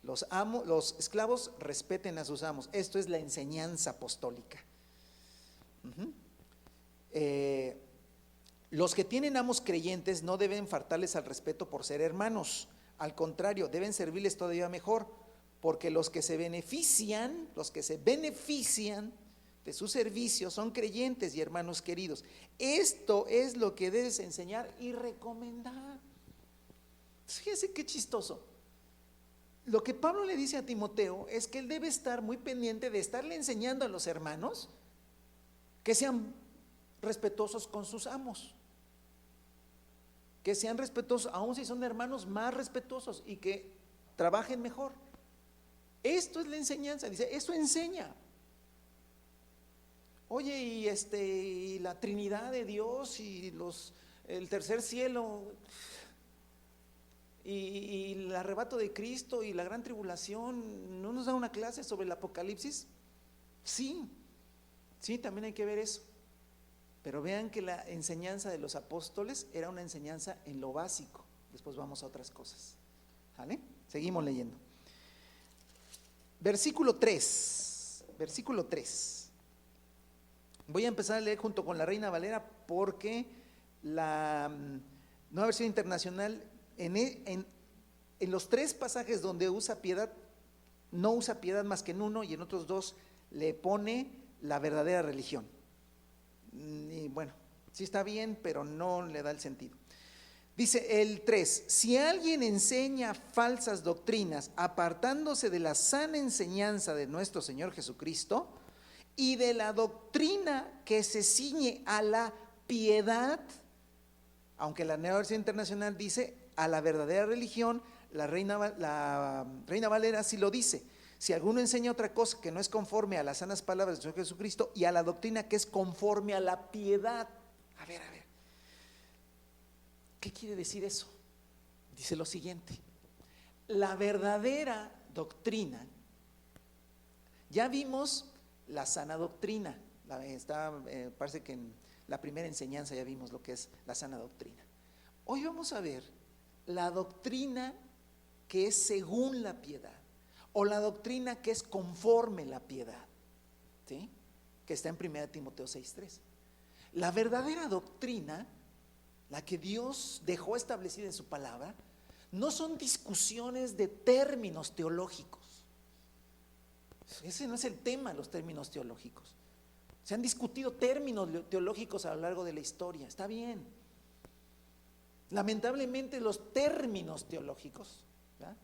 Speaker 1: Los esclavos respeten a sus amos. Esto es la enseñanza apostólica. Los que tienen amos creyentes no deben faltarles al respeto por ser hermanos. Al contrario, deben servirles todavía mejor, porque los que se benefician de su servicio son creyentes y hermanos queridos. Esto es lo que debes enseñar y recomendar. Fíjense qué chistoso. Lo que Pablo le dice a Timoteo es que él debe estar muy pendiente de estarle enseñando a los hermanos que sean respetuosos con sus amos, que sean respetuosos, aun si son hermanos, más respetuosos y que trabajen mejor. Esto es la enseñanza, dice, eso enseña. Oye, y la Trinidad de Dios y el tercer cielo y el arrebato de Cristo y la gran tribulación, ¿no nos da una clase sobre el Apocalipsis? Sí, Sí, también hay que ver eso. Pero vean que la enseñanza de los apóstoles era una enseñanza en lo básico. Después vamos a otras cosas. ¿Vale? Seguimos leyendo. Versículo 3. Versículo 3. Voy a empezar a leer junto con la Reina Valera porque la Nueva Versión Internacional en los 3 pasajes donde usa piedad, no usa piedad más que en uno, y en otros 2 le pone la verdadera religión. Y bueno, sí está bien, pero no le da el sentido. Dice el 3: si alguien enseña falsas doctrinas, apartándose de la sana enseñanza de nuestro Señor Jesucristo y de la doctrina que se ciñe a la piedad, aunque la Nueva Versión Internacional dice a la verdadera religión, la Reina Valera sí lo dice: si alguno enseña otra cosa que no es conforme a las sanas palabras del Señor Jesucristo y a la doctrina que es conforme a la piedad. A ver, ¿qué quiere decir eso? Dice lo siguiente: la verdadera doctrina, ya vimos la sana doctrina, parece que en la primera enseñanza ya vimos lo que es la sana doctrina. Hoy vamos a ver la doctrina que es según la piedad, o la doctrina que es conforme la piedad, ¿sí? Que está en 1 Timoteo 6:3. La verdadera doctrina, la que Dios dejó establecida en su palabra, no son discusiones de términos teológicos. Ese no es el tema, los términos teológicos. Se han discutido términos teológicos a lo largo de la historia, está bien. Lamentablemente los términos teológicos, ¿verdad?,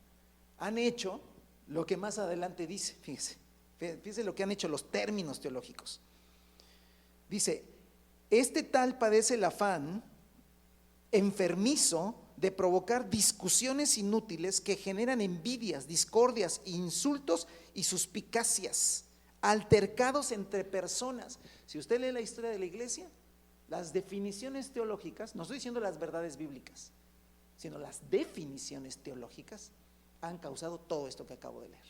Speaker 1: han hecho lo que más adelante dice. Fíjese lo que han hecho los términos teológicos. Dice: este tal padece el afán enfermizo de provocar discusiones inútiles que generan envidias, discordias, insultos y suspicacias, altercados entre personas. Si usted lee la historia de la iglesia, las definiciones teológicas, no estoy diciendo las verdades bíblicas, sino las definiciones teológicas han causado todo esto que acabo de leer.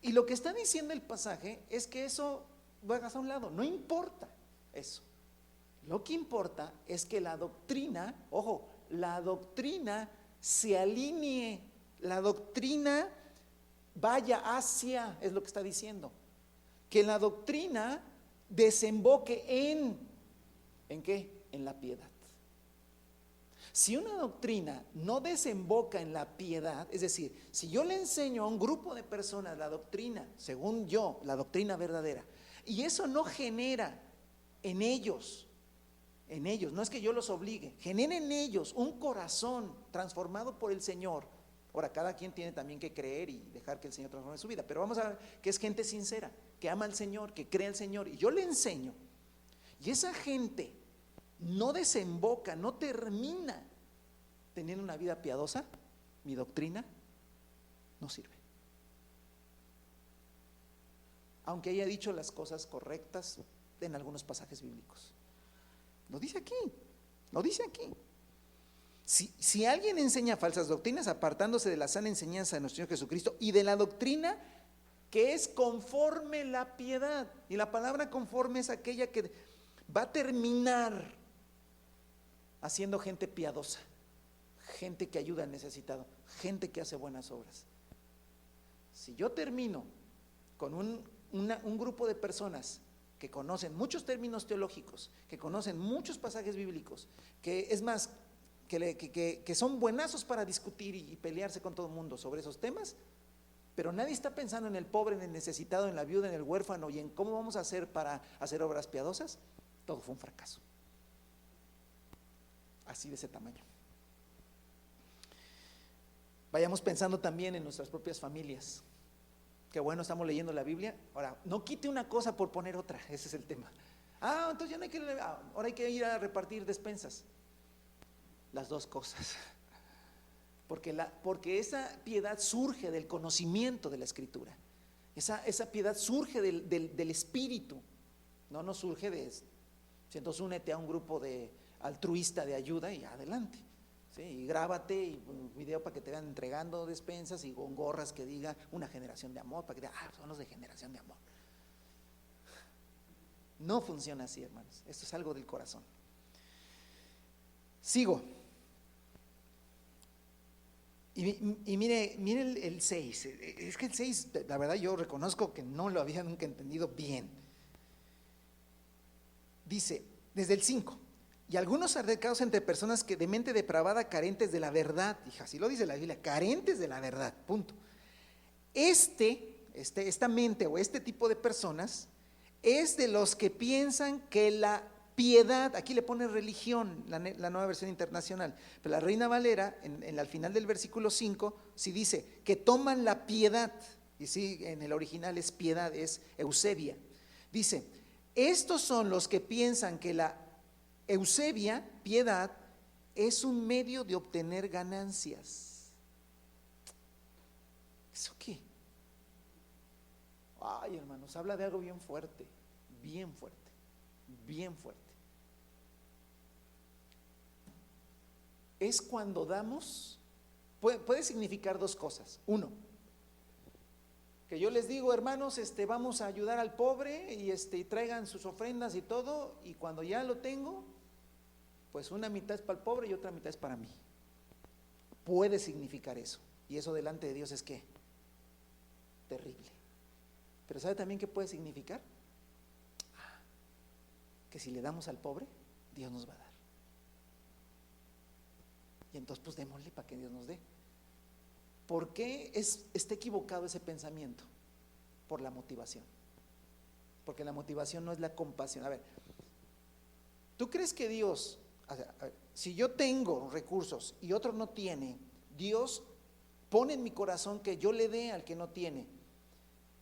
Speaker 1: Y lo que está diciendo el pasaje es que eso lo hagas a un lado, no importa eso. Lo que importa es que la doctrina, ojo, la doctrina se alinee, la doctrina vaya hacia, es lo que está diciendo, que la doctrina desemboque ¿en qué? En la piedad. Si una doctrina no desemboca en la piedad, es decir, si yo le enseño a un grupo de personas la doctrina, según yo, la doctrina verdadera, y eso no genera en ellos, no es que yo los obligue, genera en ellos un corazón transformado por el Señor. Ahora, cada quien tiene también que creer y dejar que el Señor transforme su vida, pero vamos a ver que es gente sincera, que ama al Señor, que cree al Señor, y yo le enseño, y esa gente no desemboca, no termina teniendo una vida piadosa, mi doctrina no sirve. Aunque haya dicho las cosas correctas en algunos pasajes bíblicos. Lo dice aquí, lo dice aquí. Si alguien enseña falsas doctrinas, apartándose de la sana enseñanza de nuestro Señor Jesucristo y de la doctrina que es conforme la piedad, y la palabra conforme es aquella que va a terminar haciendo gente piadosa, gente que ayuda al necesitado, gente que hace buenas obras. Si yo termino con un grupo de personas que conocen muchos términos teológicos, que conocen muchos pasajes bíblicos, que es más, que son buenazos para discutir y pelearse con todo el mundo sobre esos temas, pero nadie está pensando en el pobre, en el necesitado, en la viuda, en el huérfano y en cómo vamos a hacer para hacer obras piadosas, todo fue un fracaso. Así de ese tamaño. Vayamos pensando también en nuestras propias familias. Qué bueno, estamos leyendo la Biblia. Ahora, no quite una cosa por poner otra, ese es el tema. Entonces ya no hay que leer, ahora hay que ir a repartir despensas. Las dos cosas. Porque esa piedad surge del conocimiento de la Escritura. Esa piedad surge del Espíritu. No surge de eso. Entonces únete a un grupo de altruista de ayuda y adelante. ¿Sí? Y grábate y un video para que te vayan entregando despensas y con gorras que diga una generación de amor, para que digan, son los de generación de amor. No funciona así, hermanos. Esto es algo del corazón. Sigo. Y mire el 6. Es que el 6, la verdad yo reconozco que no lo había nunca entendido bien. Dice, desde el 5, y algunos altercados entre personas que de mente depravada, carentes de la verdad, hija, así lo dice la Biblia, carentes de la verdad, punto. Esta mente o este tipo de personas es de los que piensan que la piedad, aquí le pone religión, la Nueva Versión Internacional, pero la Reina Valera, al final del versículo 5, sí dice que toman la piedad, y sí, en el original es piedad, es eusebia. Dice, estos son los que piensan que la eusebia, piedad, es un medio de obtener ganancias. ¿Eso qué? Ay, hermanos, habla de algo bien fuerte, bien fuerte, bien fuerte. Es cuando damos, puede significar dos cosas. Uno, que yo les digo, hermanos, vamos a ayudar al pobre y traigan sus ofrendas y todo, y cuando ya lo tengo, pues una mitad es para el pobre y otra mitad es para mí. Puede significar eso, y eso delante de Dios es ¿qué? Terrible. Pero ¿sabe también qué puede significar? Que si le damos al pobre, Dios nos va a dar. Y entonces pues démosle para que Dios nos dé. ¿Por qué está equivocado ese pensamiento? Por la motivación. Porque la motivación no es la compasión. A ver, ¿tú crees que Dios, a ver, si yo tengo recursos y otro no tiene, Dios pone en mi corazón que yo le dé al que no tiene?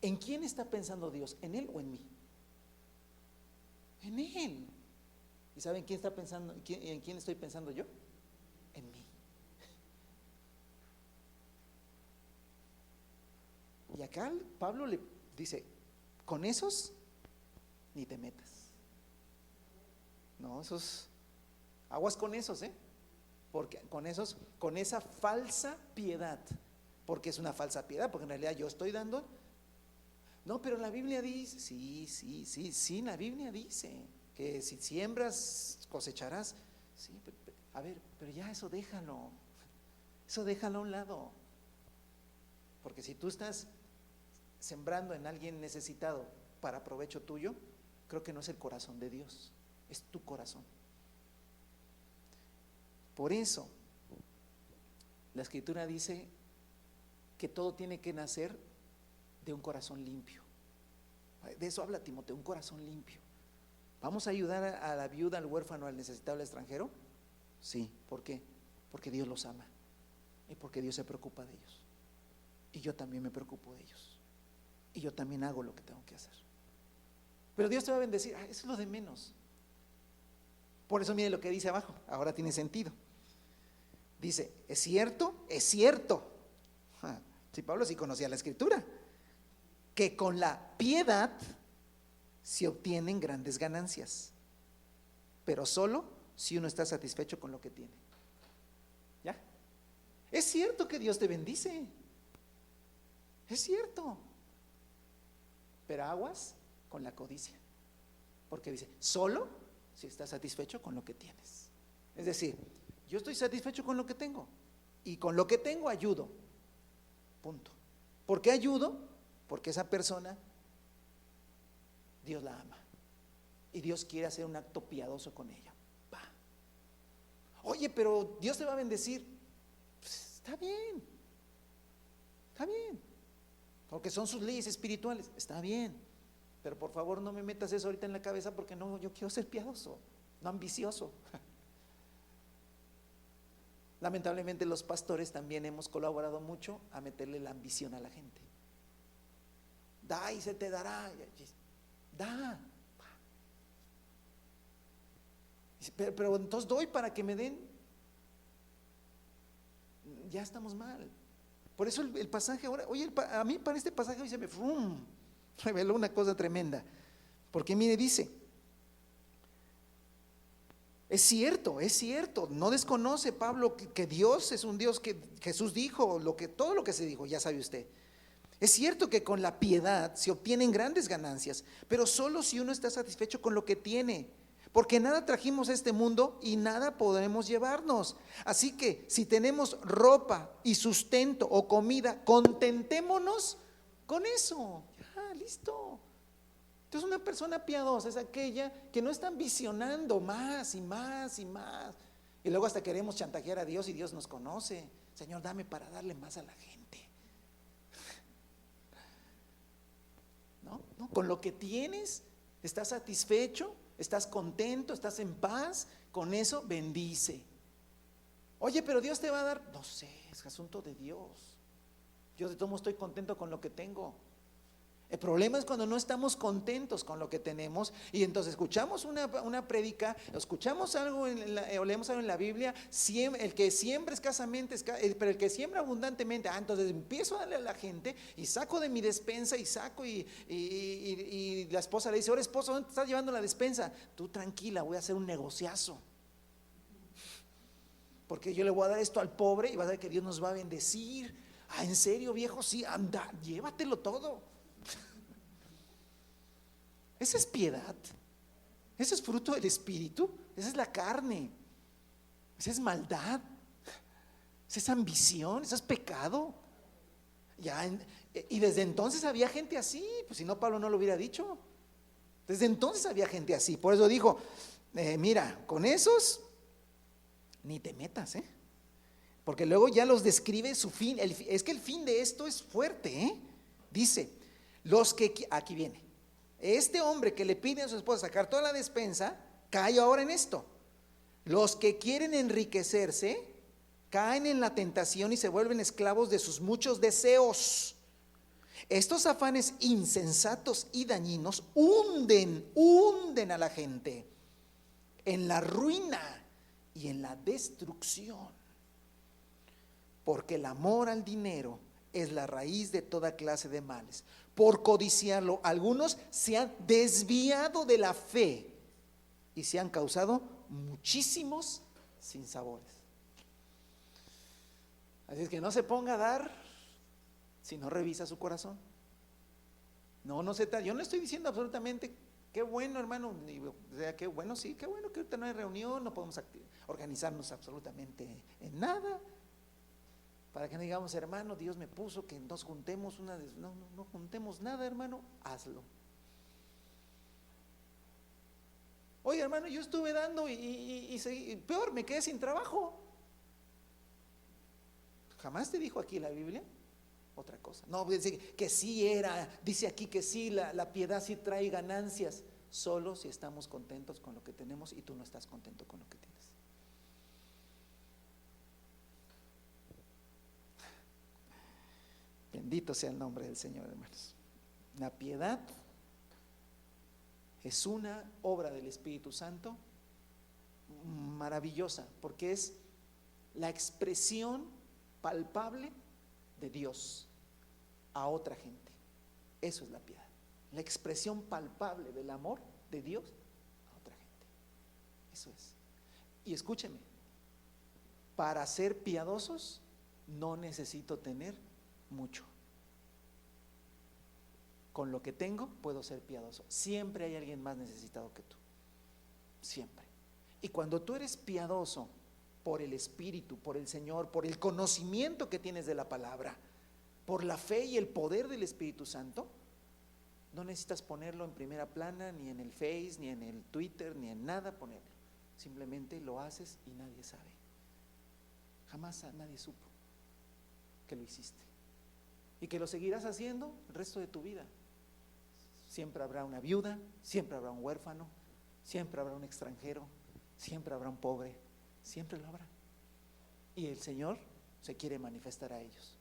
Speaker 1: ¿En quién está pensando Dios? ¿En él o en mí? En él. ¿Y saben quién está pensando? ¿En quién estoy pensando yo? En mí. Y acá Pablo le dice, con esos ni te metas. No, esos, aguas con esos, porque con esos, con esa falsa piedad, porque es una falsa piedad, porque en realidad yo estoy dando. No, pero la Biblia dice, sí, la Biblia dice que si siembras cosecharás. Sí, a ver, pero ya eso déjalo a un lado, porque si tú estás sembrando en alguien necesitado para provecho tuyo, creo que no es el corazón de Dios, es tu corazón. Por eso la Escritura dice que todo tiene que nacer de un corazón limpio. De eso habla Timoteo, un corazón limpio. ¿Vamos a ayudar a la viuda, al huérfano, al necesitado, al extranjero? Sí, ¿por qué? Porque Dios los ama y porque Dios se preocupa de ellos. Y yo también me preocupo de ellos. Y yo también hago lo que tengo que hacer. Pero Dios te va a bendecir, eso es lo de menos. Por eso mire lo que dice abajo, ahora tiene sentido. Dice, ¿es cierto? Es cierto. Si Pablo sí conocía la Escritura, que con la piedad se obtienen grandes ganancias, pero solo si uno está satisfecho con lo que tiene. ¿Ya? Es cierto que Dios te bendice, es cierto, pero aguas con la codicia, porque dice, solo si estás satisfecho con lo que tienes. Es decir, yo estoy satisfecho con lo que tengo y con lo que tengo ayudo, punto. ¿Por qué ayudo? Porque esa persona, Dios la ama y Dios quiere hacer un acto piadoso con ella. Va. Oye, pero Dios te va a bendecir. Pues, está bien, porque son sus leyes espirituales, está bien, pero por favor no me metas eso ahorita en la cabeza, porque no, yo quiero ser piadoso, no ambicioso. Lamentablemente los pastores también hemos colaborado mucho a meterle la ambición a la gente. Da y se te dará. Da. Pero entonces doy para que me den. Ya estamos mal. Por eso el pasaje ahora, oye, a mí para este pasaje hoy se me reveló una cosa tremenda. Porque mire, dice, es cierto, no desconoce Pablo que Dios es un Dios, que Jesús dijo todo lo que se dijo, ya sabe usted. Es cierto que con la piedad se obtienen grandes ganancias, pero solo si uno está satisfecho con lo que tiene. Porque nada trajimos a este mundo y nada podremos llevarnos. Así que si tenemos ropa y sustento o comida, contentémonos con eso. Ya, listo. Entonces una persona piadosa es aquella que no está ambicionando más y más y más. Y luego hasta queremos chantajear a Dios y Dios nos conoce. Señor, dame para darle más a la gente. ¿No? Con lo que tienes, estás satisfecho, estás contento, estás en paz, con eso bendice. Oye, pero Dios te va a dar, no sé, es asunto de Dios. Yo de todo modo estoy contento con lo que tengo. El problema es cuando no estamos contentos con lo que tenemos y entonces escuchamos una prédica, escuchamos algo o leemos algo en la Biblia, el que siembra escasamente, pero el que siembra abundantemente, entonces empiezo a darle a la gente y saco de mi despensa y saco y la esposa le dice, ahora esposo, ¿dónde te estás llevando la despensa? Tú tranquila, voy a hacer un negociazo. Porque yo le voy a dar esto al pobre y vas a ver que Dios nos va a bendecir. ¿En serio, viejo? Sí, anda, llévatelo todo. Esa es piedad, ese es fruto del Espíritu, esa es la carne, esa es maldad, esa es ambición, esa es pecado. Y desde entonces había gente así, pues si no Pablo no lo hubiera dicho. Desde entonces había gente así, por eso dijo, mira, con esos ni te metas, porque luego ya los describe su fin. Es que el fin de esto es fuerte, dice, aquí viene. Este hombre que le pide a su esposa sacar toda la despensa, cae ahora en esto. Los que quieren enriquecerse, caen en la tentación y se vuelven esclavos de sus muchos deseos. Estos afanes insensatos y dañinos hunden a la gente en la ruina y en la destrucción. Porque el amor al dinero es la raíz de toda clase de males. Por codiciarlo, algunos se han desviado de la fe y se han causado muchísimos sinsabores. Así es que no se ponga a dar si no revisa su corazón. No se trata. Yo no estoy diciendo absolutamente qué bueno, hermano, o sea, qué bueno, sí, qué bueno que ahorita no hay reunión, no podemos organizarnos absolutamente en nada. Para que no digamos, hermano, Dios me puso que nos juntemos no juntemos nada, hermano, hazlo. Oye, hermano, yo estuve dando y peor, me quedé sin trabajo. ¿Jamás te dijo aquí la Biblia otra cosa? No, dice que sí dice aquí que sí, la piedad sí trae ganancias, solo si estamos contentos con lo que tenemos y tú no estás contento con lo que tienes. Bendito sea el nombre del Señor, hermanos. La piedad es una obra del Espíritu Santo maravillosa, porque es la expresión palpable de Dios a otra gente. Eso es la piedad, la expresión palpable del amor de Dios a otra gente. Eso es. Y escúcheme, para ser piadosos no necesito tener mucho. Con lo que tengo puedo ser piadoso. Siempre hay alguien más necesitado que tú. Siempre. Y cuando tú eres piadoso por el Espíritu, por el Señor, por el conocimiento que tienes de la palabra, por la fe y el poder del Espíritu Santo, no necesitas ponerlo en primera plana, ni en el Face, ni en el Twitter, ni en nada ponerlo. Simplemente lo haces y nadie sabe. Jamás nadie supo que lo hiciste. Y que lo seguirás haciendo el resto de tu vida. Siempre habrá una viuda, siempre habrá un huérfano, siempre habrá un extranjero, siempre habrá un pobre, siempre lo habrá. Y el Señor se quiere manifestar a ellos.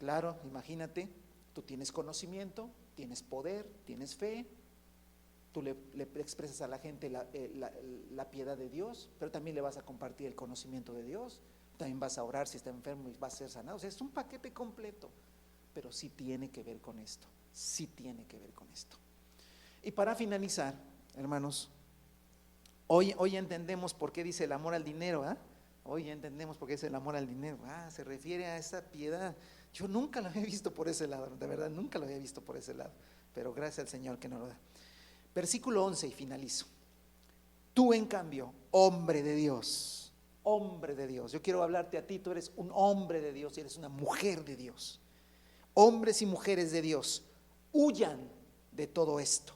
Speaker 1: Claro, imagínate, tú tienes conocimiento, tienes poder, tienes fe, tú le expresas a la gente la piedad de Dios, pero también le vas a compartir el conocimiento de Dios. También vas a orar si está enfermo y va a ser sanado. O sea, es un paquete completo, pero sí tiene que ver con esto. Sí tiene que ver con esto. Y para finalizar, hermanos, hoy entendemos por qué dice el amor al dinero, Hoy ya entendemos por qué es el amor al dinero. Se refiere a esa piedad. Yo nunca lo había visto por ese lado, de verdad, nunca lo había visto por ese lado. Pero gracias al Señor que nos lo da. Versículo 11 y finalizo. Tú, en cambio, hombre de Dios, hombre de Dios. Yo quiero hablarte a ti, tú eres un hombre de Dios y eres una mujer de Dios. Hombres y mujeres de Dios, huyan de todo esto.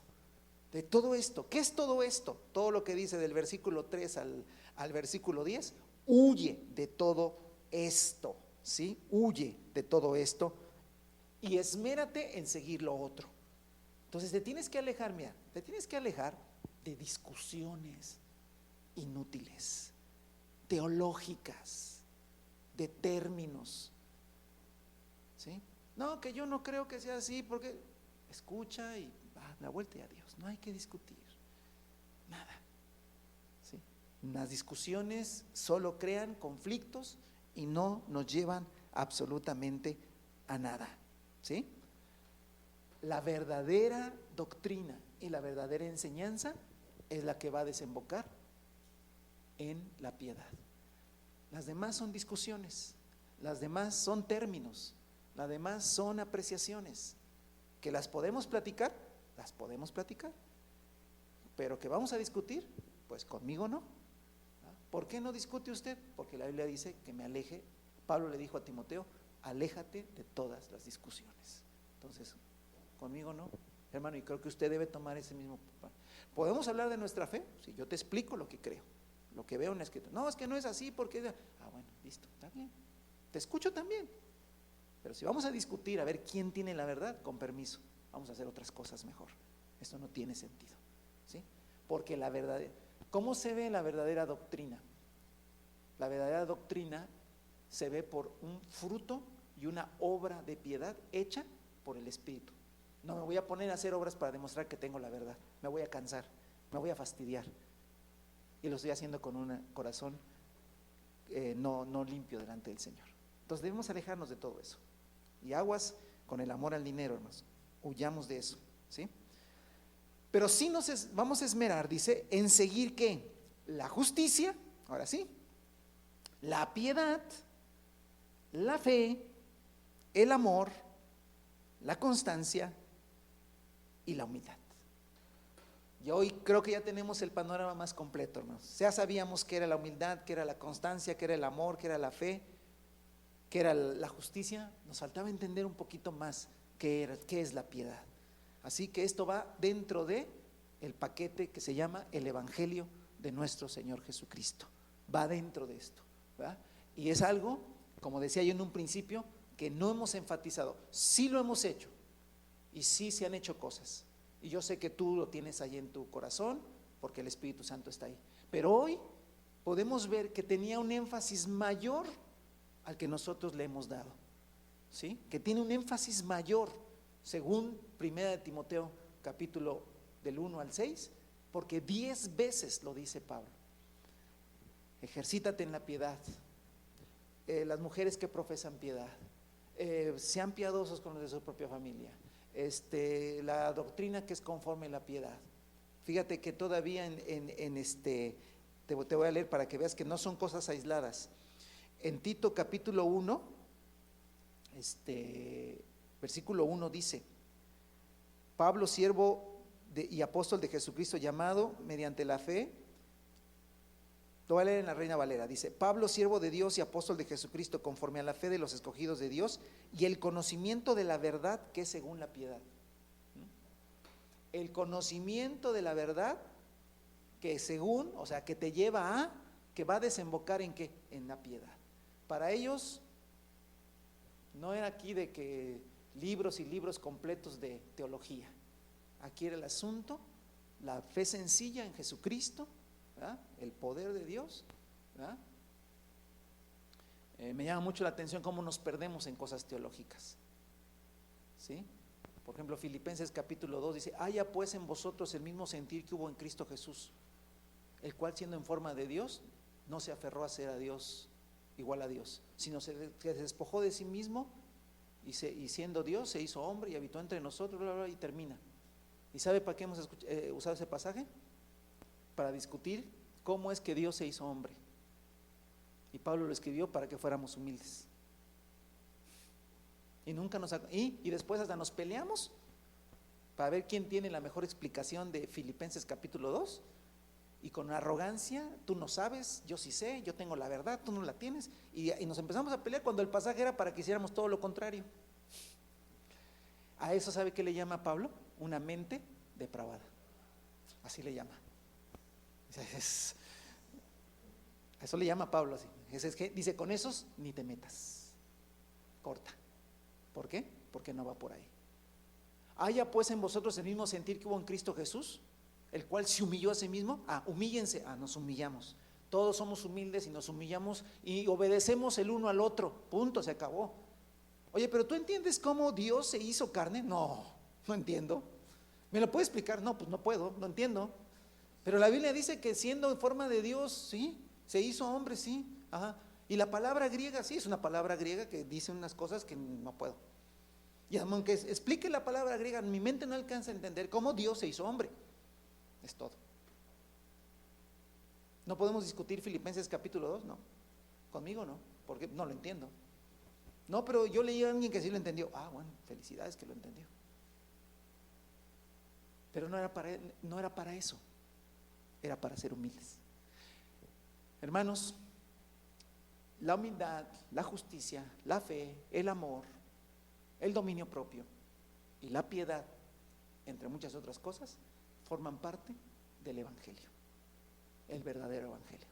Speaker 1: De todo esto. ¿Qué es todo esto? Todo lo que dice del versículo 3 al versículo 10. Huye de todo esto, ¿sí? Huye de todo esto y esmérate en seguir lo otro. Entonces te tienes que alejar, mira, te tienes que alejar de discusiones inútiles, teológicas, de términos, ¿sí? No, que yo no creo que sea así, porque escucha y va la vuelta y adiós. No hay que discutir nada, ¿sí? Las discusiones solo crean conflictos y no nos llevan absolutamente a nada, ¿sí? La verdadera doctrina y la verdadera enseñanza es la que va a desembocar en la piedad. Las demás son discusiones, las demás son términos, las demás son apreciaciones, que las podemos platicar, pero que vamos a discutir, pues conmigo no. ¿Por qué no discute usted? Porque la Biblia dice que me aleje. Pablo le dijo a Timoteo, aléjate de todas las discusiones. Entonces, conmigo no, hermano, y creo que usted debe tomar ese mismo. ¿Podemos hablar de nuestra fe? Sí, yo te explico lo que creo, lo que veo en la escritura. No, es que no es así, porque bueno, listo, está bien, te escucho también. Pero si vamos a discutir a ver quién tiene la verdad, con permiso, vamos a hacer otras cosas mejor. Esto no tiene sentido, ¿sí? Porque la verdadera, ¿cómo se ve la verdadera doctrina? La verdadera doctrina se ve por un fruto y una obra de piedad hecha por el Espíritu. No me voy a poner a hacer obras para demostrar que tengo la verdad. Me voy a cansar, me voy a fastidiar. Y lo estoy haciendo con un corazón no limpio delante del Señor. Entonces debemos alejarnos de todo eso. Y aguas con el amor al dinero, hermanos. Huyamos de eso, ¿sí? Pero sí vamos a esmerar, dice, en seguir ¿qué? La justicia, ahora sí, la piedad, la fe, el amor, la constancia y la humildad. Y hoy creo que ya tenemos el panorama más completo, hermanos. Ya sabíamos qué era la humildad, qué era la constancia, qué era el amor, qué era la fe, qué era la justicia. Nos faltaba entender un poquito más qué es la piedad. Así que esto va dentro de el paquete que se llama el Evangelio de nuestro Señor Jesucristo. Va dentro de esto, ¿verdad? Y es algo, como decía yo en un principio, que no hemos enfatizado. Sí lo hemos hecho y sí se han hecho cosas. Y yo sé que tú lo tienes ahí en tu corazón porque el Espíritu Santo está ahí. Pero hoy podemos ver que tenía un énfasis mayor al que nosotros le hemos dado, ¿sí? Que tiene un énfasis mayor, según 1 Timoteo capítulo del 1 al 6, porque 10 veces lo dice Pablo. Ejercítate en la piedad. Las mujeres que profesan piedad, sean piadosos con los de su propia familia. La doctrina que es conforme a la piedad. Fíjate que todavía te voy a leer para que veas que no son cosas aisladas. En Tito capítulo 1, versículo 1 dice: Pablo, siervo y apóstol de Jesucristo, llamado mediante la fe. Lo voy a leer en la Reina Valera. Dice: Pablo, siervo de Dios y apóstol de Jesucristo, conforme a la fe de los escogidos de Dios y el conocimiento de la verdad que es según la piedad. El conocimiento de la verdad que según, o sea, que te lleva a, que va a desembocar en ¿qué? En la piedad. Para ellos no era aquí de que libros y libros completos de teología. Aquí era el asunto, la fe sencilla en Jesucristo, ¿verdad? El poder de Dios, ¿verdad? Me llama mucho la atención cómo nos perdemos en cosas teológicas, ¿sí? Por ejemplo, Filipenses capítulo 2 dice: haya pues en vosotros el mismo sentir que hubo en Cristo Jesús, el cual siendo en forma de Dios no se aferró a ser a Dios, igual a Dios, sino se despojó de sí mismo y siendo Dios se hizo hombre y habitó entre nosotros, bla, bla, y termina. ¿Y sabe para qué hemos usado ese pasaje? Para discutir cómo es que Dios se hizo hombre. Y Pablo lo escribió para que fuéramos humildes. Y nunca y después hasta nos peleamos para ver quién tiene la mejor explicación de Filipenses capítulo 2. Y con arrogancia, tú no sabes, yo sí sé, yo tengo la verdad, tú no la tienes. Y nos empezamos a pelear cuando el pasaje era para que hiciéramos todo lo contrario. A eso, ¿sabe qué le llama Pablo? Una mente depravada. Así le llama. A eso le llama Pablo así. Es que dice, con esos ni te metas. Corta. ¿Por qué? Porque no va por ahí. Haya pues en vosotros el mismo sentir que hubo en Cristo Jesús, el cual se humilló a sí mismo. Humíllense. Nos humillamos. Todos somos humildes y nos humillamos y obedecemos el uno al otro. Punto, se acabó. Oye, pero ¿tú entiendes cómo Dios se hizo carne? No entiendo. ¿Me lo puede explicar? No, pues no puedo, no entiendo. Pero la Biblia dice que siendo en forma de Dios, sí, se hizo hombre, sí. Ajá. Y la palabra griega, sí, es una palabra griega que dice unas cosas que no puedo. Y aunque explique la palabra griega, mi mente no alcanza a entender cómo Dios se hizo hombre. Es todo. ¿No podemos discutir Filipenses capítulo 2? No. Conmigo no, porque no lo entiendo. No, pero yo leí a alguien que sí lo entendió. Bueno, felicidades que lo entendió. Pero no era para eso. Era para ser humildes. Hermanos, la humildad, la justicia, la fe, el amor, el dominio propio y la piedad, entre muchas otras cosas, forman parte del Evangelio, el verdadero Evangelio.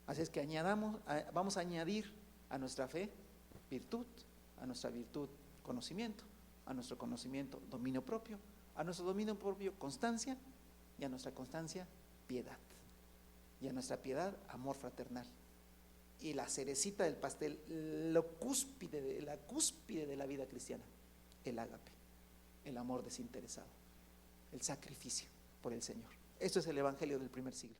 Speaker 1: Así es que vamos a añadir a nuestra fe virtud, a nuestra virtud conocimiento, a nuestro conocimiento dominio propio, a nuestro dominio propio constancia, y a nuestra constancia piedad, y a nuestra piedad amor fraternal. Y la cerecita del pastel, la cúspide de la vida cristiana, el ágape, el amor desinteresado, el sacrificio por el Señor. Esto es el Evangelio del primer siglo.